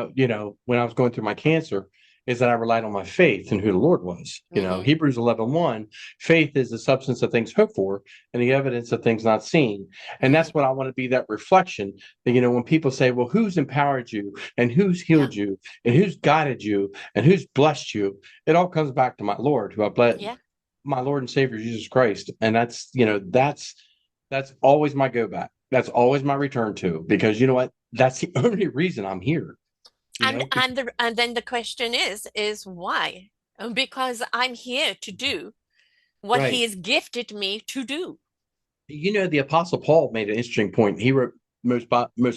when I was going through my cancer, is that I relied on my faith and who the Lord was. Mm-hmm. Hebrews 11:1, faith is the substance of things hoped for and the evidence of things not seen. And Mm-hmm. that's what I want to be, that reflection that, when people say, well, who's empowered you and who's Yeah. healed you and who's guided you and who's blessed you, it all comes back to my Lord, who I bless, Yeah. my Lord and Savior, Jesus Christ. And that's always my go back. That's always my return to, because you know what? That's the only reason I'm here. You And know, and then the question is why? Because I'm here to do what he right. has gifted me to do. The Apostle Paul made an interesting point. He wrote most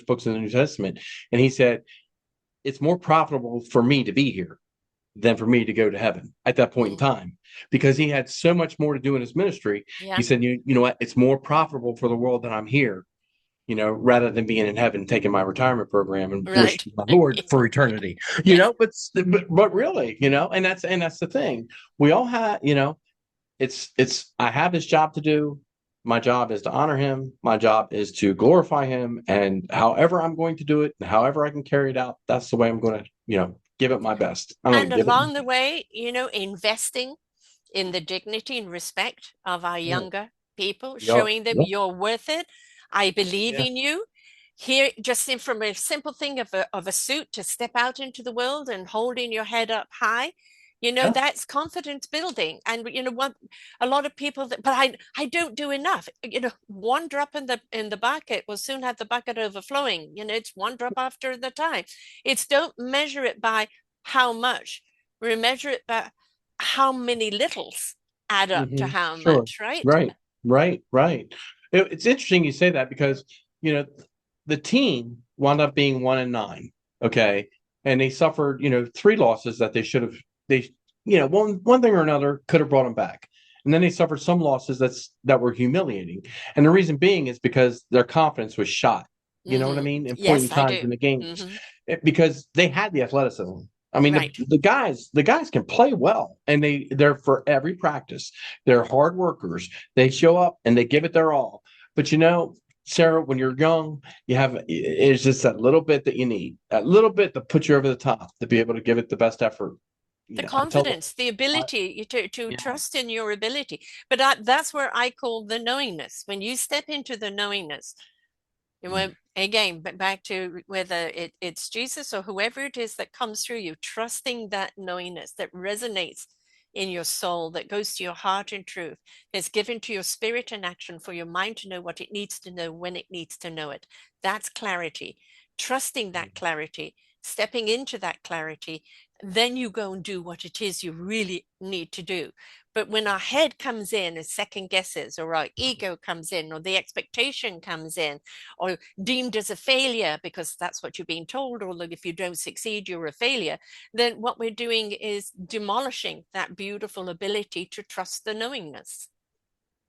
books in the New Testament, and he said it's more profitable for me to be here than for me to go to heaven at that point in Mm, time, because he had so much more to do in his ministry. He yeah, said, you know what? It's more profitable for the world that I'm here, rather than being in heaven taking my retirement program and right. worshiping my Lord for eternity. Yes. But really, and that's the thing. We all have, it's I have this job to do. My job is to honor him. My job is to glorify him. And however I'm going to do it, and however I can carry it out, that's the way I'm going to, give it my best. I'm going And to give it. along the way, investing in the dignity and respect of our Yeah. younger people, Yep. showing them Yep. you're worth it. I believe Yeah. in you. Here, just in from a simple thing of a suit to step out into the world and holding your head up high, Yeah. that's confidence building. And what a lot of people but I don't do enough. One drop in the bucket will soon have the bucket overflowing. It's one drop after the time. It's don't measure it by how much. We measure it by how many littles add up to how Sure. much, right? Right. Right. Right. It's interesting you say that, because, you know, the team wound up being 1-9. Okay. And they suffered, three losses that they should have, one thing or another could have brought them back. And then they suffered some losses that were humiliating. And the reason being is because their confidence was shot. You know what I Hmm. mean? In point in Yes, I times do. in the games. Hmm. Because they had the athleticism. I mean, Right. the guys can play well, and they're for every practice. They're hard workers. They show up and they give it their all. But Sarah, when you're young, it's just that little bit that you need, that little bit to put you over the top to be able to give it the best effort. The Until confidence, the I, ability to yeah. trust in your ability. But that's where I call the knowingness. When you step into the knowingness, again, but back to whether it's Jesus or whoever it is that comes through you, trusting that knowingness that resonates in your soul, that goes to your heart in truth, that's given to your spirit in action for your mind to know what it needs to know when it needs to know it. That's clarity. Trusting that clarity, stepping into that clarity, then you go and do what it is you really need to do. But when our head comes in and second guesses, or our ego comes in, or the expectation comes in, or deemed as a failure because that's what you're being told, or if you don't succeed, you're a failure, then what we're doing is demolishing that beautiful ability to trust the knowingness.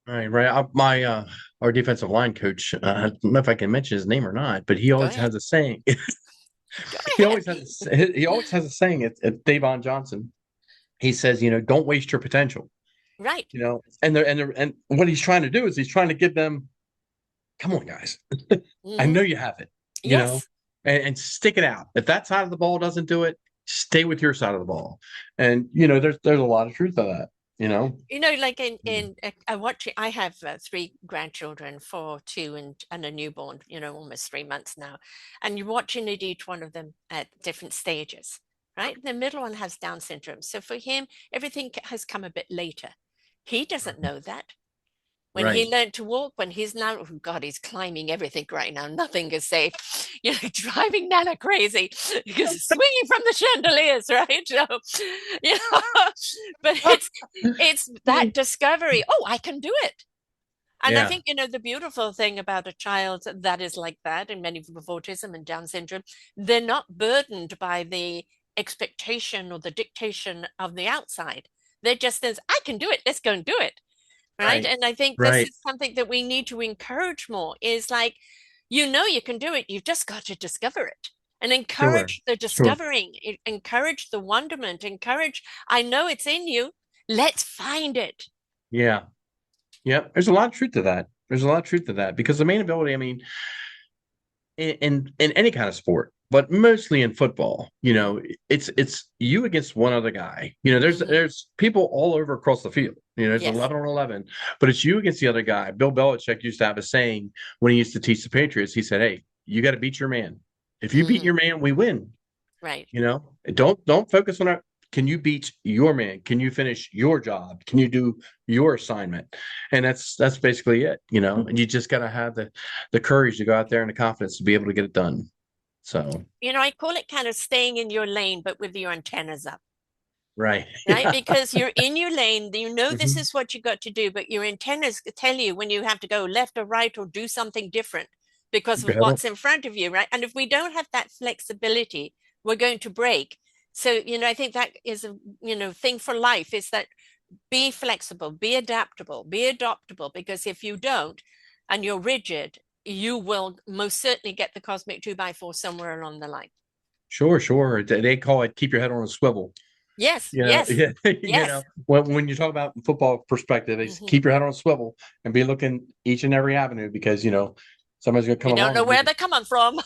Right, right. My our defensive line coach, I don't know if I can mention his name or not, but he Go always ahead. has a saying. Go he ahead. always has he always has a saying. It's Davon Johnson. He says, don't waste your potential. Right. And what he's trying to do is he's trying to give them, come on, guys. I Hmm. know you have it, Yes. and stick it out. If that side of the ball doesn't do it, stay with your side of the ball. And there's a lot of truth to that. You know. Like I watch it. I have three grandchildren, four, two, and a newborn. Almost 3 months now, and you're watching at each one of them at different stages. Right, the middle one has Down syndrome, so for him, everything has come a bit later. He doesn't know that. When he Right. learned to walk, when he's now, oh God, he's climbing everything right now. Nothing is safe. Driving Nana crazy because swinging from the chandeliers, right? So, you know, but it's that discovery. Oh, I can do it. And I Yeah. think, the beautiful thing about a child that is like that, and many with autism and Down syndrome, they're not burdened by the expectation or the dictation of the outside. They're just as, I can do it. Let's go and do it. Right. Right. And I think this Right. is something that we need to encourage more is like, you can do it. You've just got to discover it. and Sure. encourage the Sure. discovering, encourage the wonderment, encourage, I know it's in you. Let's find it. Yeah. Yeah. There's a lot of truth to that. There's a lot of truth to that because the main ability, I mean, in any kind of sport, but mostly in football, it's you against one other guy. Mhm. There's people all over across the field. There's Yes. 11 on 11, but it's you against the other guy. Bill Belichick used to have a saying when he used to teach the Patriots. He said, "Hey, you got to beat your man. If you beat Mhm. your man, we win." Right. Don't focus on it. Can you beat your man? Can you finish your job? Can you do your assignment? And that's basically it. And you just got to have the courage to go out there and the confidence to be able to get it done. So I call it kind of staying in your lane, but with your antennas up. right. Right? Because you're in your lane, you know this Mhm. is what you got to do, but your antennas tell you when you have to go left or right or do something different because Keep your of head up. what's in front of you, right? And if we don't have that flexibility, we're going to break. So, I think that is a, thing for life is that be flexible, be adaptable, be adoptable, because if you don't and you're rigid, you will most certainly get the cosmic 2x4 somewhere along the line. Sure, sure. They call it keep your head on a swivel. Yes, yes, Yeah, yes. when you talk about football perspective, it's Mhm. keep your head on a swivel and be looking each and every avenue because somebody's gonna come You don't along know and where they're coming from.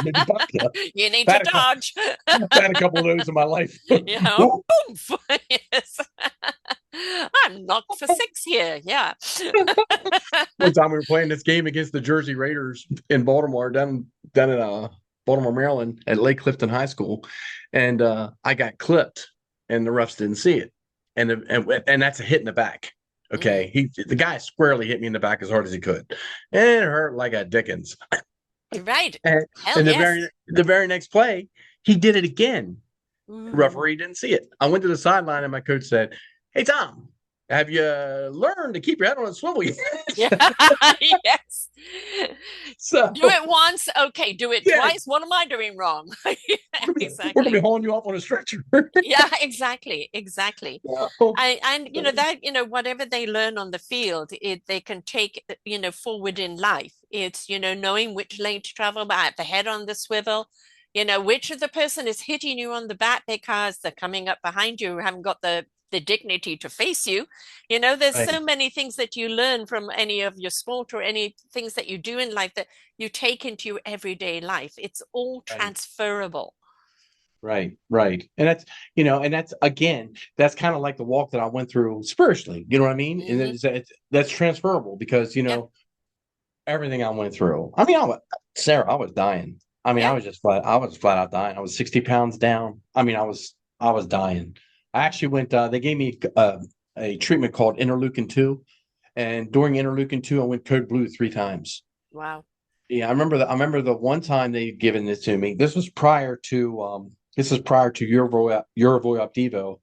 maybe bump you. You need I've to had a couple, dodge. I've had a couple of those in my life. Woo! Boom. Yes. I'm knocked for six here. Yeah. One time we were playing this game against the Jersey Raiders in Baltimore, down in Baltimore, Maryland, at Lake Clifton High School, and I got clipped, and the refs didn't see it, and that's a hit in the back. Mm. Okay, the guy squarely hit me in the back as hard as he could, and it hurt like a Dickens. Right. And, Hell and yes. the very next play, he did it again. The Ooh. referee didn't see it. I went to the sideline, and my coach said, "Hey Tom, have you learned to keep your head on a swivel yet?" Yeah. Yes. So Do it once. Okay. Do it yeah, twice. What am I doing wrong? Yeah, we're gonna be exactly. hauling you off on a stretcher. Yeah, exactly. Exactly. So, And that whatever they learn on the field, they can take forward in life. It's knowing which lane to travel, but have the head on the swivel. Which of the person is hitting you on the back because they're coming up behind you, haven't got the dignity to face you. There's right, so many things that you learn from any of your sport or any things that you do in life that you take into your everyday life. It's all right, transferable. right. And that's again, that's kind of like the walk that I went through spiritually. You know what I mean? And Hmm. that's transferable because Yep. everything I went through. I mean, Sarah, I was dying. I mean, Yep. I was flat out dying. I was 60 pounds down. I mean, I was dying. I actually went, they gave me a treatment called interleukin 2. And during interleukin 2, I went code blue 3 times. Wow. Yeah, I remember the one time they'd given this to me. This was prior to Eurovoy Optivo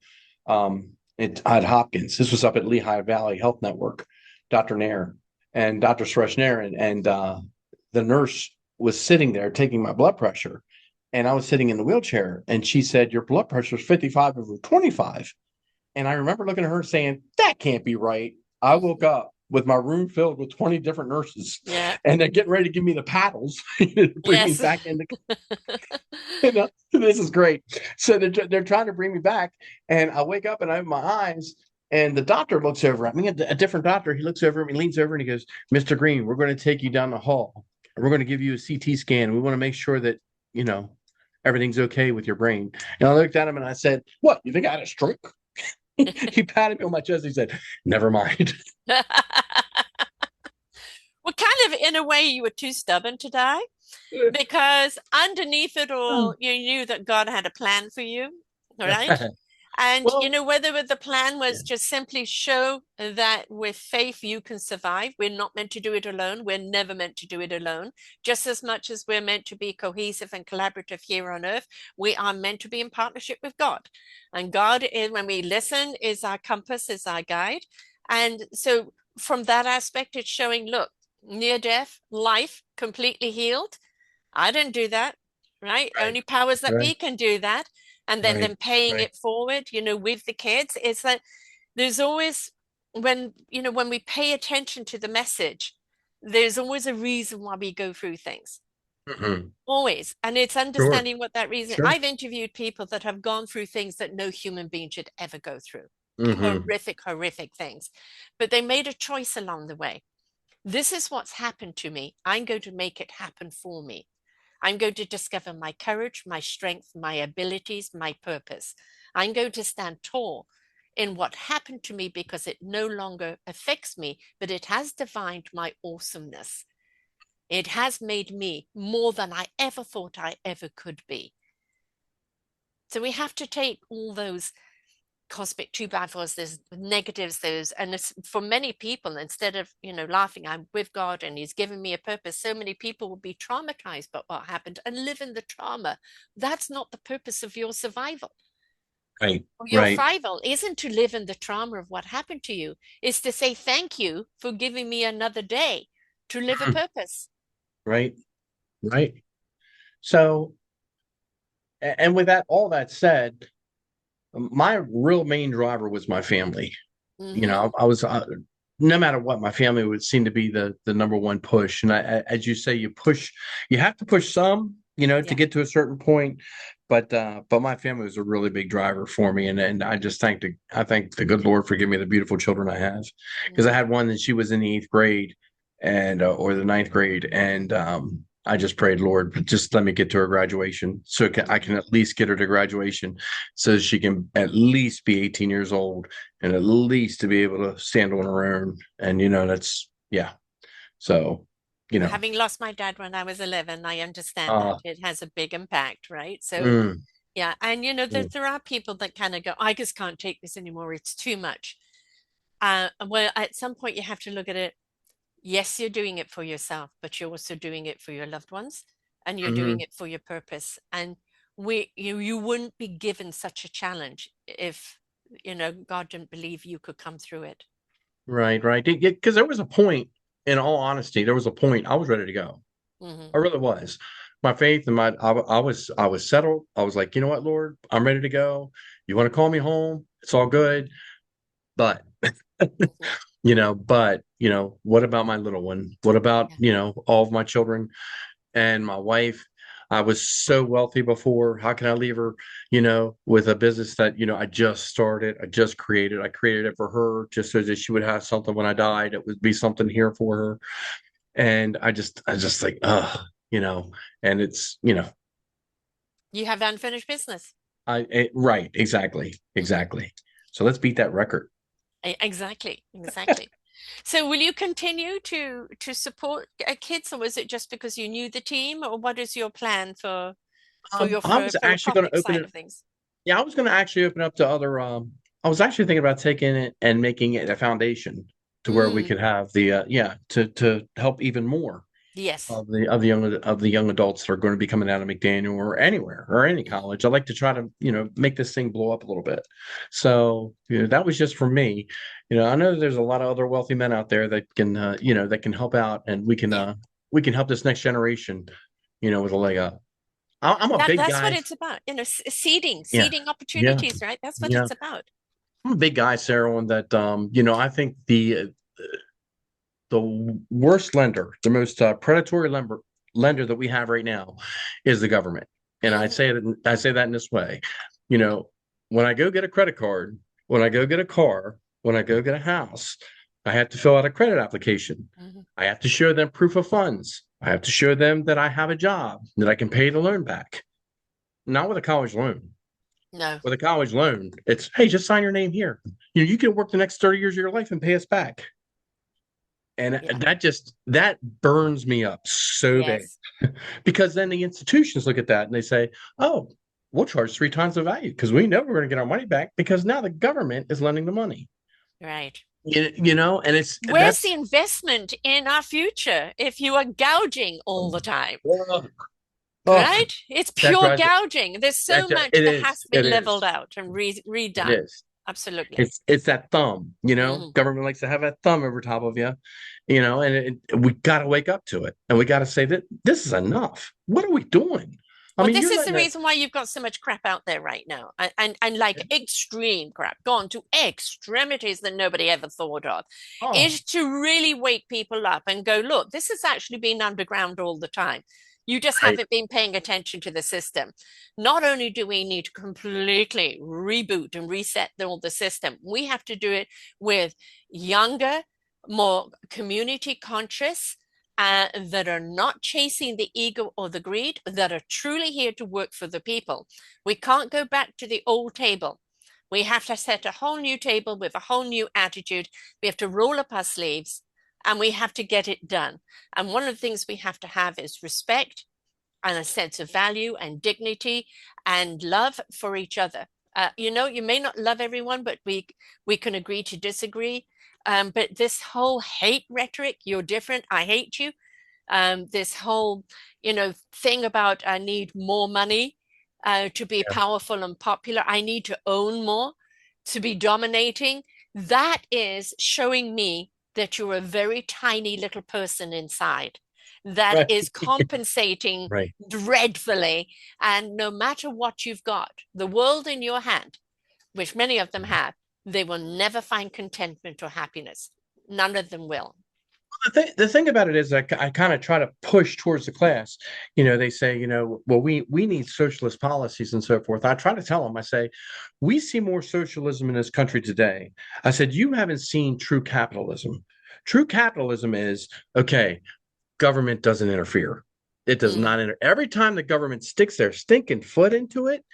at Hopkins. This was up at Lehigh Valley Health Network, Dr. Nair and Dr. Suresh Nair. And the nurse was sitting there taking my blood pressure. And I was sitting in the wheelchair. And she said, your blood pressure is 55 over 25. And I remember looking at her saying, that can't be right. I woke Mhm. up with my room filled with 20 different nurses, Yeah. and they're getting ready to give me the paddles to bring me Yes. back into. This is great. So they're trying to bring me back, and I wake up and I open my eyes, and the doctor looks over at me, a different doctor. He looks over at me, leans over, and he goes, "Mr. Green, we're going to take you down the hall. We're going to give you a CT scan. We want to make sure that you know everything's okay with your brain." And I looked at him and I said, "What? You think I had a stroke?" He patted me on my chest. He said, "Never mind." Well, kind of in a way, you were too stubborn to die because underneath it all, you knew that God had a plan for you, right? And Well, whether the plan yeah, was just simply show that with faith you can survive. We're not meant to do it alone. We're never meant to do it alone. Just as much as we're meant to be cohesive and collaborative here on earth, we are meant to be in partnership with God. And God, when we listen, is our compass, is our guide. And so from that aspect, it's showing, look, near death, life, completely healed. I didn't do that, right? right, Only powers that right, be can do that. And then right, them paying right. it forward, with the kids, is that there's always when we pay attention to the message, there's always a reason why we go through things. Hmm. Always. And it's Sure. understanding what that reason. Sure. I've interviewed people that have gone through things that no human being should ever go through. Hmm. Horrific, horrific things. But they made a choice along the way. This is what's happened to me. I'm going to make it happen for me. I'm going to discover my courage, my strength, my abilities, my purpose. I'm going to stand tall in what happened to me because it no longer affects me, but it has defined my awesomeness. It has made me more than I ever thought I ever could be. So we have to take all those cosmic too bad for us, there's negatives, those, and for many people, instead of, laughing, I'm with God and he's given me a purpose, so many people will be traumatized by what happened and live in the trauma. That's not the purpose of your survival. Right. Your Right. survival isn't to live in the trauma of what happened to you. It's to say thank you for giving me another day to live a Mhm. purpose. Right. Right. So, and with that, all that said, my real main driver was my family. Mm-hmm. I was no matter what, my family would seem to be the number one push. And as you say, you have to push some, to Yeah. get to a certain point. But my family was a really big driver for me, and I thank the good Lord for giving me the beautiful children I have, because I Mm-hmm. had one that she was in the eighth grade, and or the ninth grade, and I just prayed, Lord, just let me get to her graduation, so I Mm-hmm. can at least get her to graduation, so she can at least be 18 years old and at least to be able to stand on her own. And that's yeah. So, you Well, know, having lost my dad when I was 11, I understand that uh, it has a big impact, right? So, mm, yeah. And, mm, there are people that kind of go, I just can't take this anymore. It's too much. Well, at some point, you have to look at it. Yes, you're doing it for yourself, but you're also doing it for your loved ones and you're doing mhm. it for your purpose. And you wouldn't be given such a challenge if, God didn't believe you could come through it. Right, right. Because there was a point, in all honesty, there was a point I was ready to go. Hmm. I really was. My faith and I was settled. I was like, you know what, Lord, I'm ready to go. You want to call me home? It's all good. But Hmm. what about my little one? What about, Yeah. all of my children and my wife? I was so wealthy before. How can I leave her, with a business that, I just started, I just created. I created it for her just so that she would have something when I died. It would be something here for her. And I just like, and it's, You have unfinished business. right, exactly, Hmm. exactly. So let's beat that record. Exactly, exactly. So will you continue to support kids, or was it just because you knew the team, or what is your plan for your I was for a actually going to profit open side it. of things? Yeah, I was going to actually open up to other. I was actually thinking about taking it and making it a foundation to where we Mm, could have the to help even more yes. of the young adults that are going to be coming out of McDaniel or anywhere or any Mhm. college. I'd like to try to make this thing blow up a little bit. So that was just for me. I know that there's a lot of other wealthy men out there that can that can help out, and Yeah. we can help this next generation with a leg up. I'm a That big that's what guy. it's about. Seeding, Yeah, seeding yeah, opportunities, right? That's what yeah. it's about. I'm a big guy, Sarah, and that I think the worst lender, the most predatory lender that we have right now is the government. And Hmm. I say that in this way. You know, when I go get a credit card, when I go get a car, when I go get a house, I have to fill out a credit application. Hmm. I have to show them proof of funds. I have to show them that I have a job, that I can pay the loan back. Not with a college loan. No. With a college loan, it's hey, just sign your name here. You can work the next 30 years of your life and pay us back. And Yeah. that burns me up so bad, Yes. because then the institutions look at that and they say, "Oh, we'll charge three times the value because we know we're going to get our money back because now the government is lending the money." Right. And it's Where's the investment in our future if you are gouging all the time? oh, oh, Right? It's that pure drives gouging. There's so much it that has is to be it leveled is out and it redone. is. Absolutely. It's that thumb, Hmm. government likes to have that thumb over top of you, and we got to wake up to it, and we got to say that this is enough. What are we doing? I Well, mean, this you're is the letting that. reason why you've got so much crap out there right now, and like extreme crap, gone to extremities that nobody ever thought of, Oh, is to really wake people up and go, look, this has actually been underground all the time. You just Right. haven't been paying attention to the system. Not only do we need to completely reboot and reset all the system, we have to do it with younger, more community conscious, that are not chasing the ego or the greed, that are truly here to work for the people. We can't go back to the old table. We have to set a whole new table with a whole new attitude. We have to roll up our sleeves and we have to get it done. And one of the things we have to have is respect and a sense of value and dignity and love for each other. You may not love everyone, but we can agree to disagree. But this whole hate rhetoric, you're different, I hate you. This whole, thing about I need more money to be Yeah. powerful and popular. I need to own more to be dominating. That is showing me that you're a very tiny little person inside that Right. is compensating Right. dreadfully. And no matter what you've got, the world in your hand, which many of them have, they will never find contentment or happiness. None of them will. The thing about it is I kind of try to push towards the class. They say, well, we need socialist policies and so forth. I try to tell them, I say, we see more socialism in this country today. I said, you haven't seen true capitalism. True capitalism is, okay, government doesn't interfere. It does Mm, not enter. Every time the government sticks their stinking foot into it,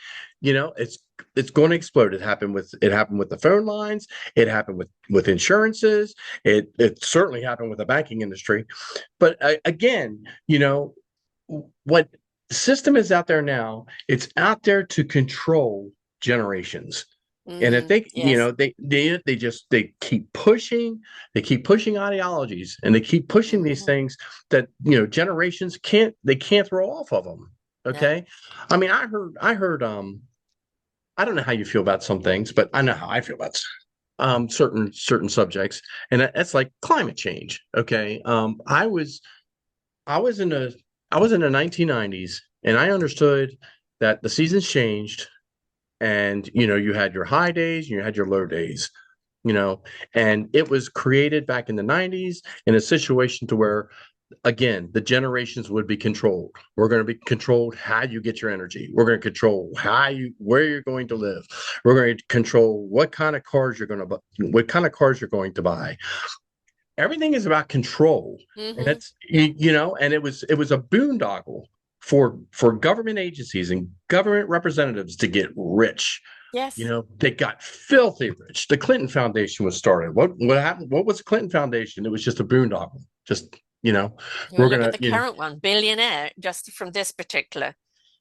it's going to explode. It happened with the phone lines. It happened with insurances. It certainly happened with the banking industry. But again, what system is out there now? It's out there to control generations. And if they, yes. they keep pushing ideologies, and they keep pushing these Hmm. things that generations can't throw off of them. No. Okay, I mean, I heard I don't know how you feel about some things, but I know how I feel about certain subjects, and that's like climate change. Okay, I was in the 1990s, and I understood that the seasons changed, and you had your high days and you had your low days, you know and it was created back in the 90s in a situation to where, again, the generations would be controlled. We're going to be controlled how you get your energy. We're going to control where you're going to live. We're going to control what kind of cars you're going to buy, what kind of cars you're going to buy. Everything is about control. And Hmm. and it was a boondoggle for government agencies and government representatives to get rich. Yes. They got filthy rich. The Clinton Foundation was started. What happened? What was the Clinton Foundation? It was just a boondoggle. Just, Well, we're look at gonna, the current one, billionaire, just from this particular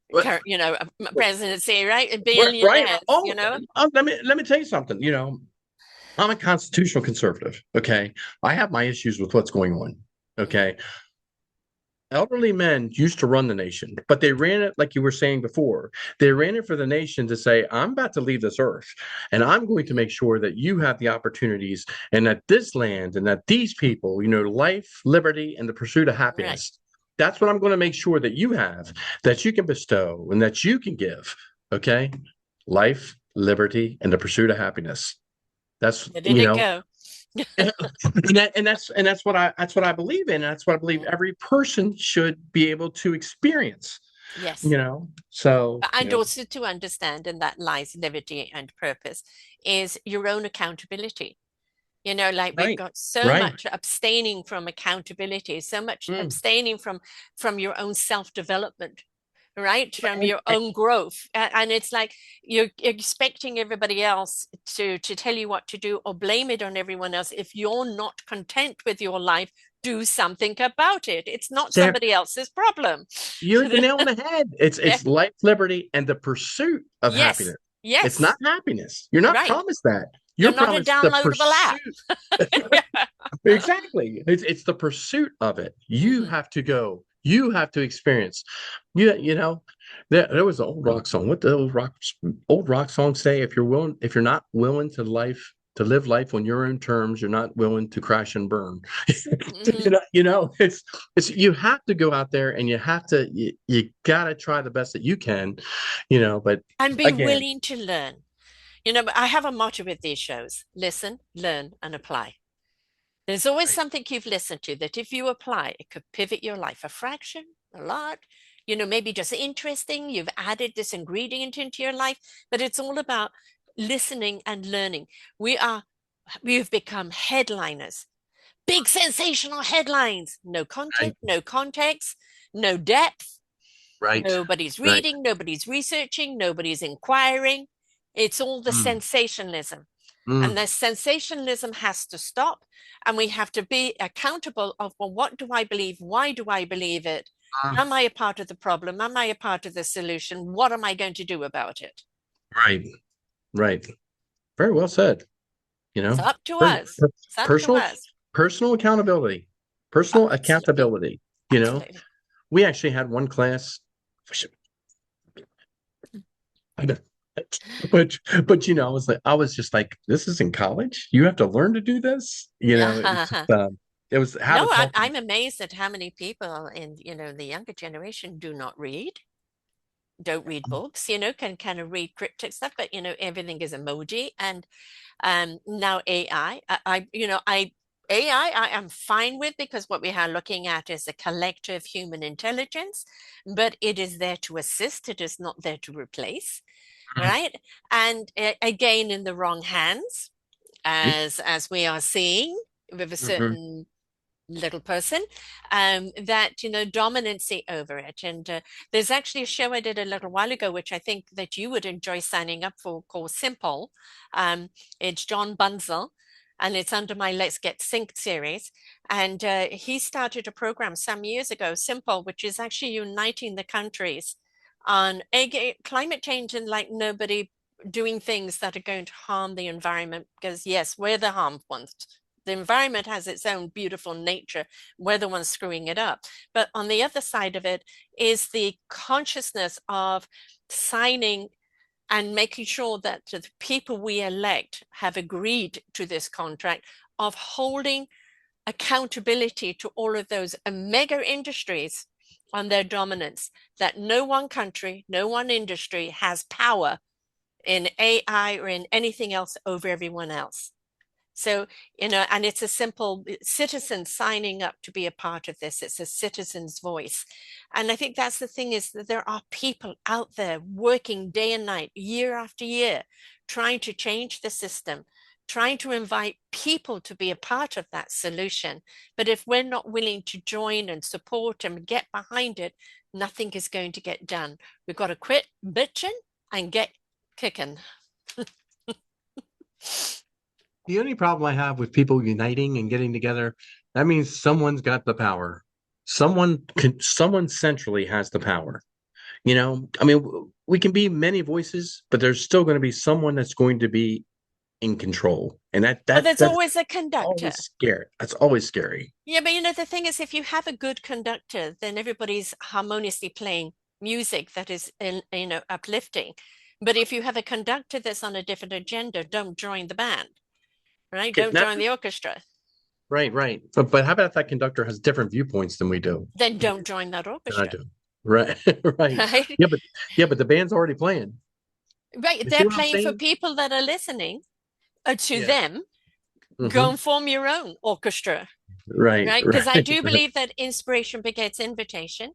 what, current, presidency, right? right? Billionaires. Let me tell you something. I'm a constitutional conservative. Okay, I have my issues with what's going on. Hmm. Okay, elderly men used to run the nation, but they ran it like you were saying before. They ran it for the nation to say, I'm about to leave this earth, and I'm going to make sure that you have the opportunities, and that this land and that these people, life, liberty, and the pursuit of Right. happiness. That's what I'm going to make sure that you have, that you can bestow, and that you can give. Okay. Life, liberty, and the pursuit of happiness. That's, Where did it go? and that's what I believe in. And that's what I believe Mm, every person should be able to experience. yes. So And also to understand, and that lies liberty and purpose, is your own accountability. Like we've right, got so right. much abstaining from accountability, so much Mm. abstaining from your own self-development, right? From And, your own growth. And it's like you're expecting everybody else to tell you what to do or blame it on everyone else. If you're not content with your life, do something about it. It's not there, somebody else's problem. you hit the nail on the head. It's Yeah. it's life, liberty, and the pursuit of Yes. happiness. It's not Yes. happiness. You're not Right. promised that. You're You're not a promised the downloadable app. pursuit. Exactly. It's the pursuit of it. You Hmm. have to go. You have to experience. You know, there was an old rock song. What the old rock song say? If you're not willing to live life on your own terms, you're not willing to crash and burn. Hmm. It's you have to go out there, and you gotta try the best that you can, but And be again, willing to learn. But I have a motto with these shows: listen, learn, and apply. There's always right, something you've listened to that if you apply, it could pivot your life a fraction, a lot. Maybe just interesting. You've added this ingredient into your life, but it's all about listening and learning. We've become headliners, big sensational headlines, no content, Right. no context, no depth. Right. Nobody's Right. reading, nobody's researching, nobody's inquiring. It's all the Mm, sensationalism. And mm, the sensationalism has to stop. And we have to be accountable of, well, what do I believe? Why do I believe it? mm. Am I a part of the problem? Am I a part of the solution? What am I going to do about it? Right. Right. Very well said. You It's know, up to per, us. per- It's up to personal us. personal accountability, Oh, personal absolutely. accountability. You know, Absolutely. we actually had one class, I know, but I was just like, this is in college. You have to learn to do this. It was how to No, talk. I'm amazed at how many people in, the younger generation do not read, don't read books, can kind of read cryptic stuff, but everything is emoji. And now AI, I am fine with, because what we are looking at is a collective human intelligence, but it is there to assist. It is not there to replace, right? And again, in the wrong hands, as we are seeing with a Mhm. certain little person, that dominancy over it. And there's actually a show I did a little while ago which I think that you would enjoy signing up for, called Simple. It's John Bunzel, and it's under my Let's Get Synced series. And he started a program some years ago, Simple, which is actually uniting the countries on climate change, and like nobody doing things that are going to harm the environment, because yes, we're the harmed ones. The environment has its own beautiful nature. We're the ones screwing it up. But on the other side of it is the consciousness of signing and making sure that the people we elect have agreed to this contract of holding accountability to all of those mega industries on their dominance, that no one country, no one industry has power in AI or in anything else over everyone else. So, and it's a simple citizen signing up to be a part of this. It's a citizen's voice. And I think that's the thing, is that there are people out there working day and night, year after year, trying to change the system, trying to invite people to be a part of that solution. But if we're not willing to join and support and get behind it, nothing is going to get done. We've got to quit bitching and get kicking. The only problem I have with people uniting and getting together, that means someone's got the power. Someone centrally has the power. I mean, we can be many voices, but there's still going to be someone that's going to be in control, and Well, there's that's always a conductor. always scary. That's always scary. Yeah, but the thing is, if you have a good conductor, then everybody's harmoniously playing music that is, uplifting. But if you have a conductor that's on a different agenda, don't join the band, right? Okay, Don't join the orchestra. right, right. But how about if that conductor has different viewpoints than we do? Then don't join that Than I orchestra, do. Right, right. right? Yeah, but the band's already playing. Right. You see They're what I'm playing for saying? people that are listening to Yeah. them. Go Hmm. and form your own orchestra, Right, right? Because I right. do believe that inspiration begets invitation.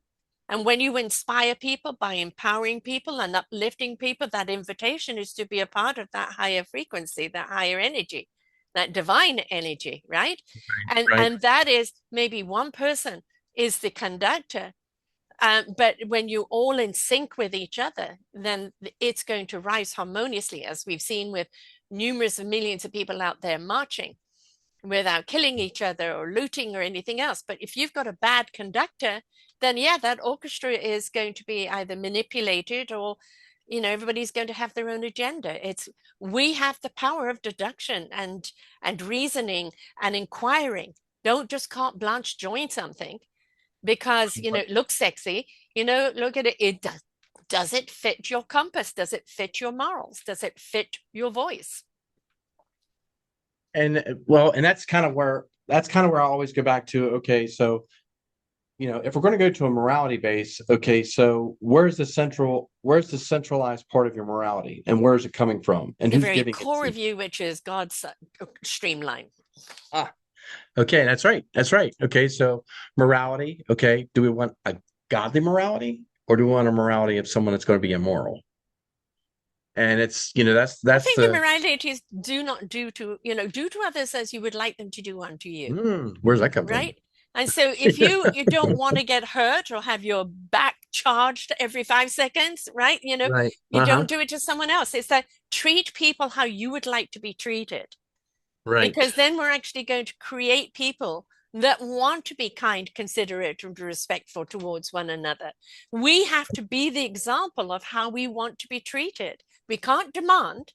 And when you inspire people by empowering people and uplifting people, that invitation is to be a part of that higher frequency, that higher energy, that divine energy, right? And Right. and that is, maybe one person is the conductor, but when you're all in sync with each other, then it's going to rise harmoniously, as we've seen with numerous millions of people out there marching without killing each other or looting or anything else. But if you've got a bad conductor, then yeah, that orchestra is going to be either manipulated, or everybody's going to have their own agenda. We have the power of deduction and reasoning and inquiring. Don't just carte blanche join something because it looks sexy. Look at it. Does it fit your compass? Does it fit your morals? Does it fit your voice? And well, and that's kind of where I always go back to. Okay, so if we're going to go to a morality base, okay, so where's the centralized part of your morality, and where is it coming from, and The who's very giving it core to you? of you, which is God's streamline. Ah, okay, that's right. That's right. Okay, so morality. Okay, do we want godly morality, or do we want a morality of someone that's going to be immoral? And it's, I that's think the the morality is do not do to, do to others as you would like them to do unto you, where's that come from? right? And so if you don't want to get hurt or have your back charged every 5 seconds, right? Right. You Uh-huh. don't do it to someone else. It's that treat people how you would like to be treated, Right. because then we're actually going to create people that want to be kind, considerate, and respectful towards one another. We have to be the example of how we want to be treated. We can't demand.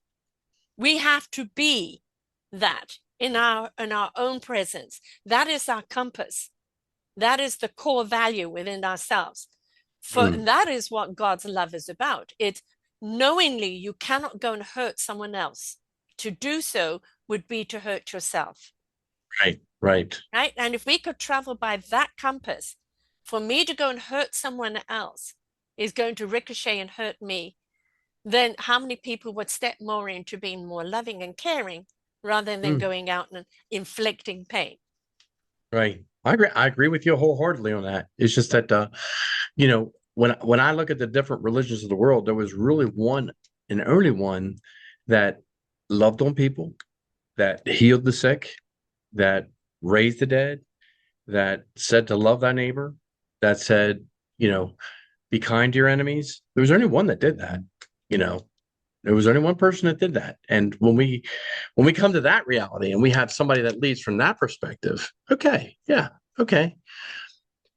We have to be that in our own presence. That is our compass. That is the core value within ourselves. For Mm, that is what God's love is about. It's knowingly you cannot go and hurt someone else. To do so would be to hurt yourself, right. Right. right? And if we could travel by that compass, for me to go and hurt someone else is going to ricochet and hurt me, then how many people would step more into being more loving and caring rather than Mm, going out and inflicting pain? right. I agree with you wholeheartedly on that. It's just that when I look at the different religions of the world, there was really one and only one that loved on people, that healed the sick, that raised the dead, that said to love thy neighbor, that said, you know, be kind to your enemies. There was only one that did that, you know. There was only one person that did that. And when we come to that reality and we have somebody that leads from that perspective, okay, yeah, okay.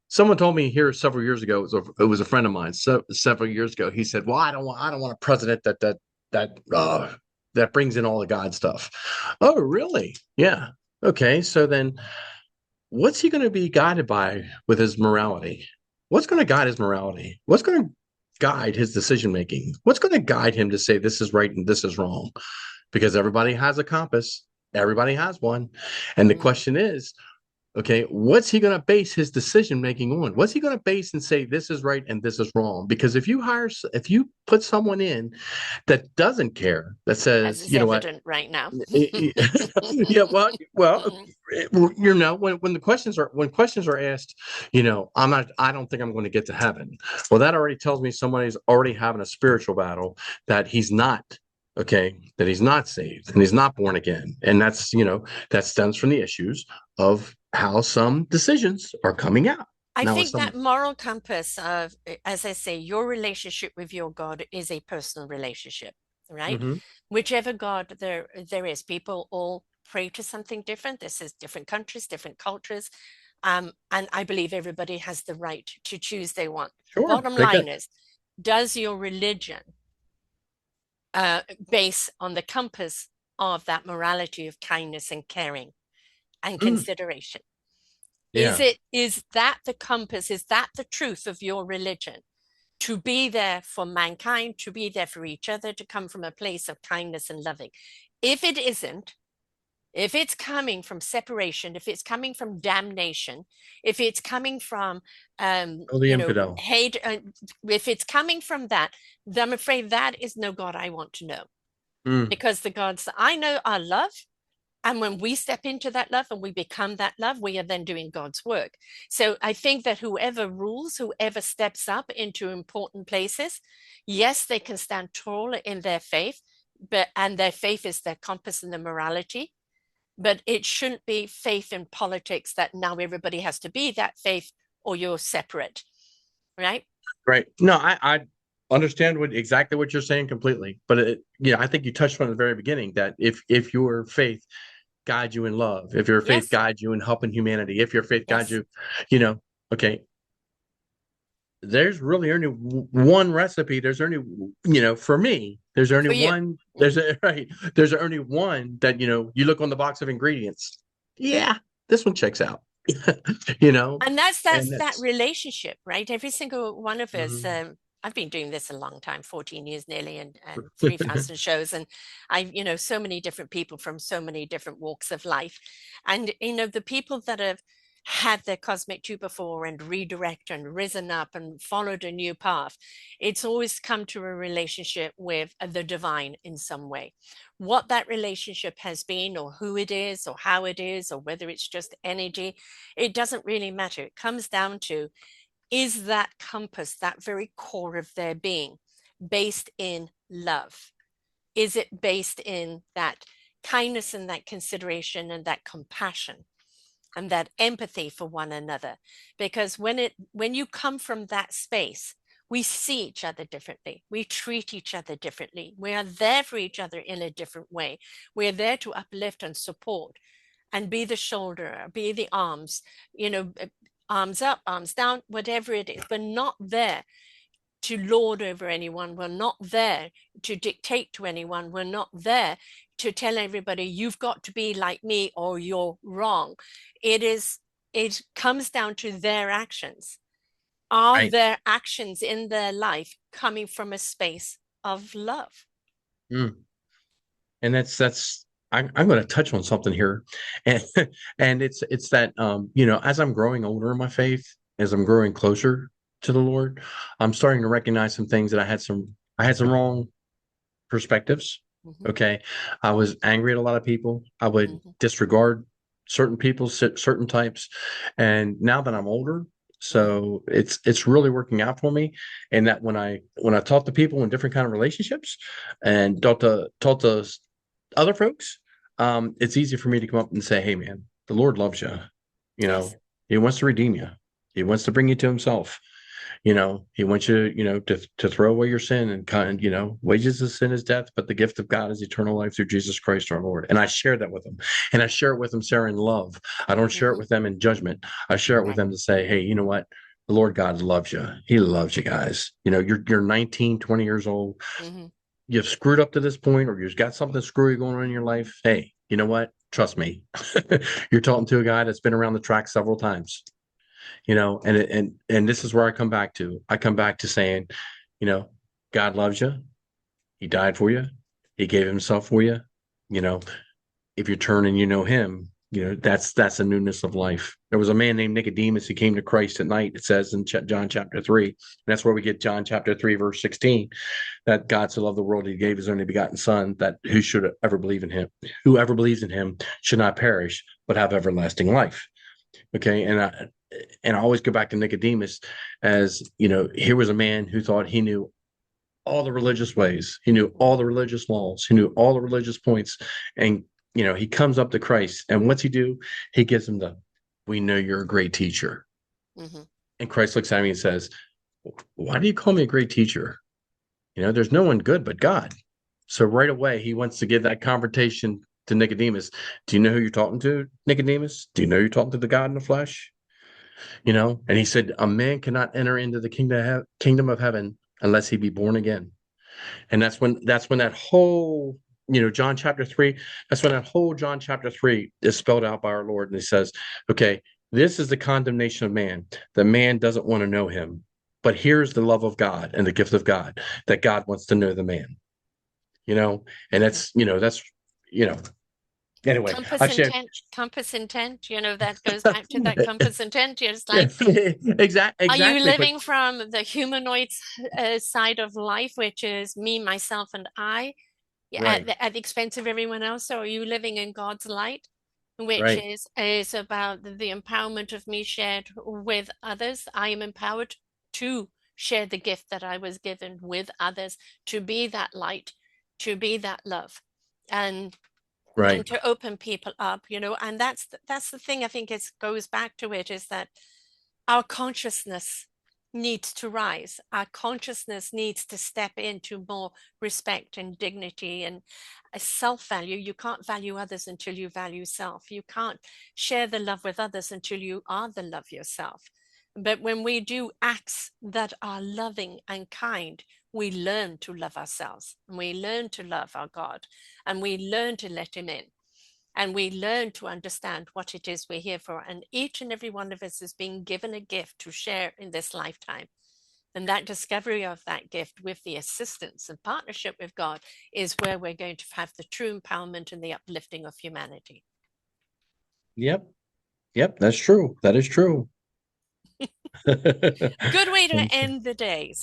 Someone told me here several years ago, it was a friend of mine, several years ago. He said, "Well, I don't want a president that brings in all the God stuff." Oh, really? Yeah. Okay. So then what's he going to be guided by with his morality? What's going to guide his morality? What's going to guide his decision making? What's going to guide him to say this is right and this is wrong? Because everybody has a compass, everybody has one. And the Mm. question is, okay, what's he going to base his decision making on? What's he going to base and say this is right and this is wrong? Because if you put someone in that doesn't care, that As says, is you know what, evident right now. yeah, well, when questions are asked, I don't think I'm going to get to heaven. Well, that already tells me somebody's already having a spiritual battle that he's not. Okay, that he's not saved and he's not born again, and that stems from the issues of how some decisions are coming out. I Now, think that moral compass of, as I say, your relationship with your God is a personal relationship, right? Mhm. Whichever God there is, people all pray to something different. This is different countries, different cultures. And I believe everybody has the right to choose they want. The Sure, bottom they got line is, does your religion uh, base on the compass of that morality of kindness and caring and mm, consideration? yeah. Is that the compass? Is that the truth of your religion? To be there for mankind, to be there for each other, to come from a place of kindness and loving. If it isn't, if it's coming from separation, if it's coming from damnation, if it's coming from Oh, the infidel. hate, if it's coming from that, then I'm afraid that is no God I want to know. Mm, Because the gods that I know are love, and when we step into that love and we become that love, we are then doing God's work. So I think that whoever rules, whoever steps up into important places, yes, they can stand tall in their faith, and their faith is their compass and their morality. But it shouldn't be faith in politics that now everybody has to be that faith or you're separate, right? right. No, I understand exactly what you're saying completely. But I think you touched on at the very beginning that if your faith guide you in love, if your faith Yes, guide you in helping humanity, if your faith guide yes. you, okay, there's really only one recipe. There's only, for me, there's only For you. one. There's Mhm. a, right. There's only one that, you look on the box of ingredients. Yeah, this one checks out. you know, And that's and that's that that's relationship, right? Every single one of us. mhm. I've been doing this a long time, 14 years nearly, and 3,000 shows, and so many different people from so many different walks of life, and the people that have had their cosmic two before and redirect and risen up and followed a new path, it's always come to a relationship with the divine in some way. What that relationship has been, or who it is, or how it is, or whether it's just energy, it doesn't really matter. It comes down to, is that compass, that very core of their being, based in love? Is it based in that kindness and that consideration and that compassion and that empathy for one another? Because when you come from that space, we see each other differently. We treat each other differently. We are there for each other in a different way. We're there to uplift and support and be the shoulder, be the arms, arms up, arms down, whatever it is. We're not there to lord over anyone. We're not there to dictate to anyone. We're not there to tell everybody, you've got to be like me or you're wrong. It comes down to their actions. Are Right. their actions in their life coming from a space of love? Mm. And that's I'm going to touch on something here, and and it's that as I'm growing older in my faith, as I'm growing closer to the Lord, I'm starting to recognize some things that I had some wrong perspectives. Mm-hmm. Okay, I was angry at a lot of people. I would disregard certain people, certain types, and now that I'm older, so it's really working out for me. And that when I talk to people in different kind of relationships, and talk to other folks, it's easy for me to come up and say, "Hey, man, the Lord loves you. You Yes. know, He wants to redeem you. He wants to bring you to Himself. He wants you, to throw away your sin and wages of sin is death, but the gift of God is eternal life through Jesus Christ our Lord." And I share that with them. And I share it with them, Sarah, in love. I don't share it Mm-hmm. with them in judgment. I share it with Right. them to say, hey, you know what? The Lord God loves you. He loves you guys. You're 19, 20 years old. Mm-hmm. You've screwed up to this point, or you've got something screwy going on in your life. Hey, you know what? Trust me. You're talking to a guy that's been around the track several times. And this is where I come back to. I come back to saying, you know, God loves you. He died for you. He gave himself for you. You know, if you turn and you know him, that's a newness of life. There was a man named Nicodemus who came to Christ at night. It says in John chapter 3. And that's where we get John chapter 3, verse 16, that God so loved the world, he gave his only begotten son, that whoever believes in him should not perish, but have everlasting life. Okay. And I always go back to Nicodemus as, here was a man who thought he knew all the religious ways. He knew all the religious laws. He knew all the religious points. And, he comes up to Christ. And what's he do? He gives him we know you're a great teacher. Mm-hmm. And Christ looks at me and says, why do you call me a great teacher? There's no one good but God. So right away, he wants to give that confrontation to Nicodemus. Do you know who you're talking to, Nicodemus? Do you know you're talking to the God in the flesh? And he said, a man cannot enter into the kingdom of heaven unless he be born again. And that's when that whole, John chapter 3, that's when that whole John chapter 3 is spelled out by our Lord. And he says, okay, this is the condemnation of man. The man doesn't want to know him. But here's the love of God and the gift of God, that God wants to know the man. And that's anyway, Compass I've shared. intent, compass intent, that goes back to that compass intent. It's like, are you Exactly. But living from the humanoid side of life, which is me, myself, and I, right, at the expense of everyone else? Or are you living in God's light, which right, is about the empowerment of me shared with others? I am empowered to share the gift that I was given with others, to be that light, to be that love, and right. to open people up, and that's the thing. I think it goes back to it, is that our consciousness needs to rise. Our consciousness needs to step into more respect and dignity and a self-value. You can't value others until you value self. You can't share the love with others until you are the love yourself. But when we do acts that are loving and kind, we learn to love ourselves, and we learn to love our God, and we learn to let him in. And we learn to understand what it is we're here for. And each and every one of us is being given a gift to share in this lifetime. And that discovery of that gift with the assistance and partnership with God is where we're going to have the true empowerment and the uplifting of humanity. Yep. Yep. That's true. That is true. Good way to end the day.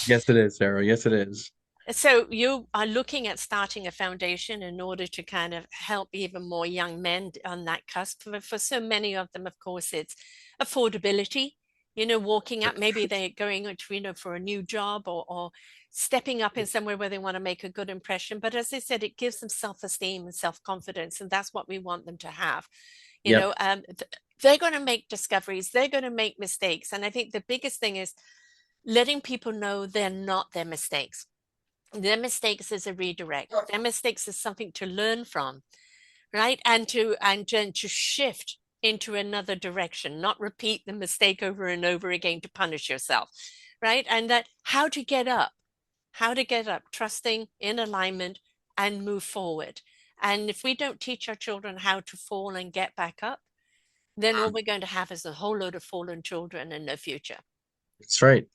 Yes, it is, Sarah. Yes, it is. So you are looking at starting a foundation in order to kind of help even more young men on that cusp. For so many of them, of course, it's affordability. walking up, maybe they're going to, for a new job, or stepping up in somewhere where they want to make a good impression. But as I said, it gives them self-esteem and self-confidence, and that's what we want them to have. You Yep. know, um, th- they're going to make discoveries, they're going to make mistakes. And I think the biggest thing is letting people know they're not their mistakes. Their mistakes is a redirect. Their mistakes is something to learn from, right? And to shift into another direction, not repeat the mistake over and over again to punish yourself, right? And that how to get up, trusting in alignment and move forward. And if we don't teach our children how to fall and get back up, then all we're going to have is a whole load of fallen children and no future. That's right.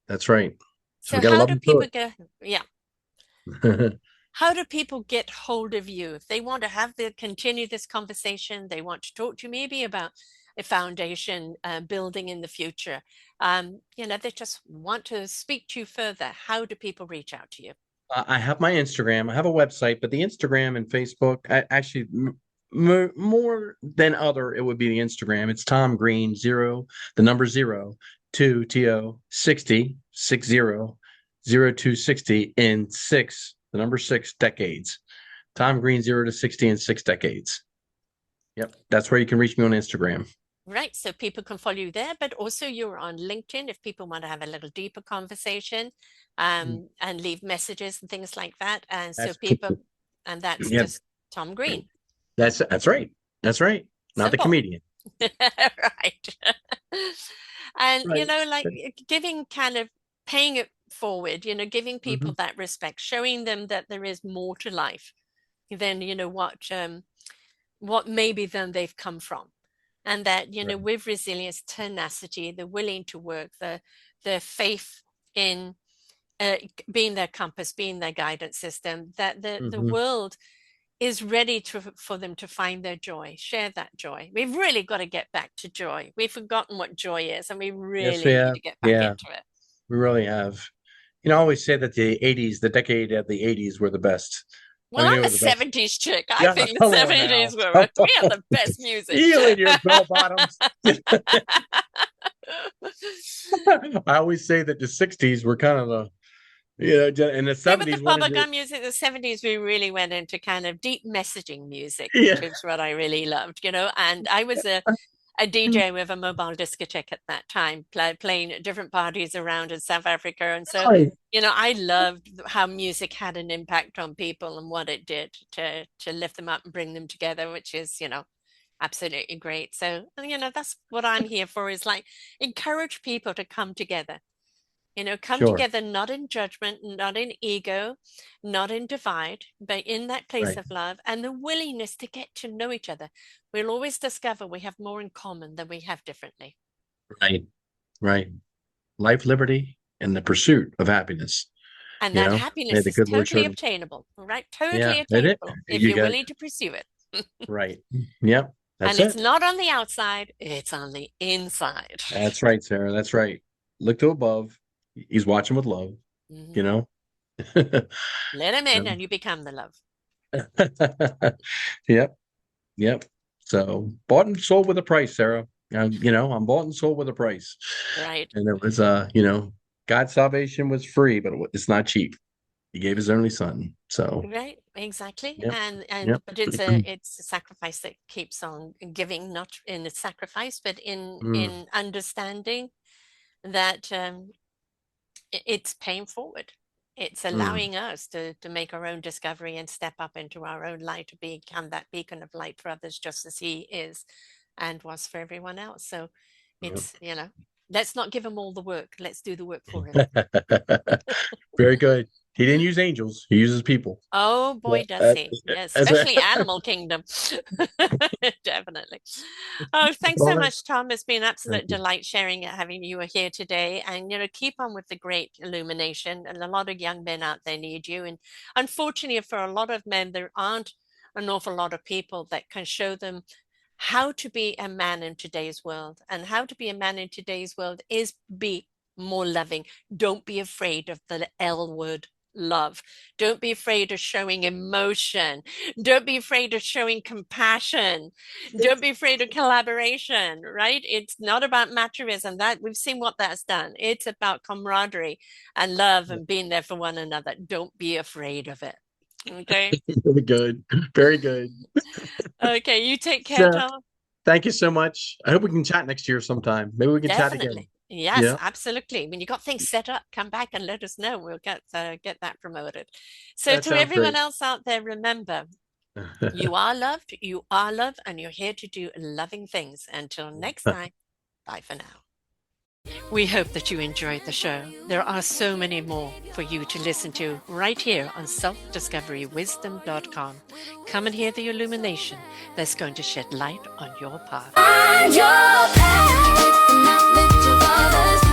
That's right. So So we got to how love do them through people get, yeah, it. how do people get hold of you if they want to continue this conversation? They want to talk to you maybe about a foundation building in the future. They just want to speak to you further. How do people reach out to you? I have my Instagram. I have a website, but the Instagram and Facebook, actually, more than other, it would be the Instagram. It's Tom Green zero, the number zero, two to 60 in six, the number 6 decades. Tom Green 0 to 60 in 6 decades. Yep, that's where you can reach me on Instagram. Right. So people can follow you there, but also you're on LinkedIn if people want to have a little deeper conversation, and leave messages and things like that. And so That's people, and that's yep. just Tom Green. That's right. That's right. Not the Simple. comedian. Right. And, Right. giving kind of paying it forward, giving Hmm. people that respect, showing them that there is more to life than, what maybe than they've come from. And that, Right. with resilience, tenacity, the willing to work, the faith in uh, being their compass, being their guidance system, that the Hmm. world is ready for them to find their joy, share that joy. We've really got to get back to joy. We've forgotten what joy is, and we Yes, we really need have. to get back Yeah, into it. we really have. I always say that the 80s, the decade of the 80s were the best. I Well, mean, they I'm were a the best. 70s chick. I Yeah, think the come on now. 70s we had the best music. You and your bell bottoms. I always say that the 60s were kind of and the Same with the 70s went into, bubblegum music. The 70s, we really went into kind of deep messaging music, which yeah. is what I really loved, and I was a DJ with a mobile discotheque at that time, playing at different parties around in South Africa. And so, Right. I loved how music had an impact on people and what it did to lift them up and bring them together, which is, absolutely great. So, that's what I'm here for, is like encourage people to come together. Come Sure. together not in judgment, not in ego, not in divide, but in that place Right. of love and the willingness to get to know each other. We'll always discover we have more in common than we have differently. Right. Right. Life, liberty, and the pursuit of happiness. And that May happiness the is good Lord totally show me. obtainable, right? Totally Yeah, it. attainable if You you're got willing to pursue it. right. Yep. And That's it's it. not on the outside, it's on the inside. That's right, Sarah. That's right. Look to above. He's watching with love, you Mhm. know? Let him in So, and you become the love. yep. Yep. So bought and sold with a price, Sarah. I'm bought and sold with a price. Right. And it was, God's salvation was free, but it's not cheap. He gave his only son. So, Right, exactly. yep. And Yep. but it's a sacrifice that keeps on giving, not in the sacrifice, but Mm, in understanding that it's paying forward. It's mm. allowing us to make our own discovery and step up into our own light to become that beacon of light for others, just as he is and was for everyone else. So Yep. it's, let's not give him all the work. Let's do the work for him. Very good. He didn't use angels. He uses people. Oh Yeah, boy, does he. Yeah, that's especially Animal Kingdom. Definitely. Oh, thanks all so right. much, Tom. It's been an Thank absolute you. delight sharing having you here today. And, keep on with the great illumination. And a lot of young men out there need you. And unfortunately, for a lot of men, there aren't an awful lot of people that can show them how to be a man in today's world. And how to be a man in today's world is be more loving. Don't be afraid of the L word. love. Don't be afraid of showing emotion. Don't be afraid of showing compassion. Don't be afraid of collaboration, right? It's not about materialism. That we've seen what that's done. It's about camaraderie and love and being there for one another. Don't be afraid of it. Okay. Very good. Very good. Okay. You take care, So, Tom. thank you so much. I hope we can chat next year sometime. Maybe we can chat again. Definitely. Yes, Yeah, absolutely. When you got things set up, come back and let us know. We'll get that promoted. So that to sounds everyone great. else out there, remember, you are loved, you are loved, and you're here to do loving things. Until next time, bye for now. We hope that you enjoyed the show. There are so many more for you to listen to right here on selfdiscoverywisdom.com. Come and hear the illumination that's going to shed light on your path. Find your path with the knowledge of others.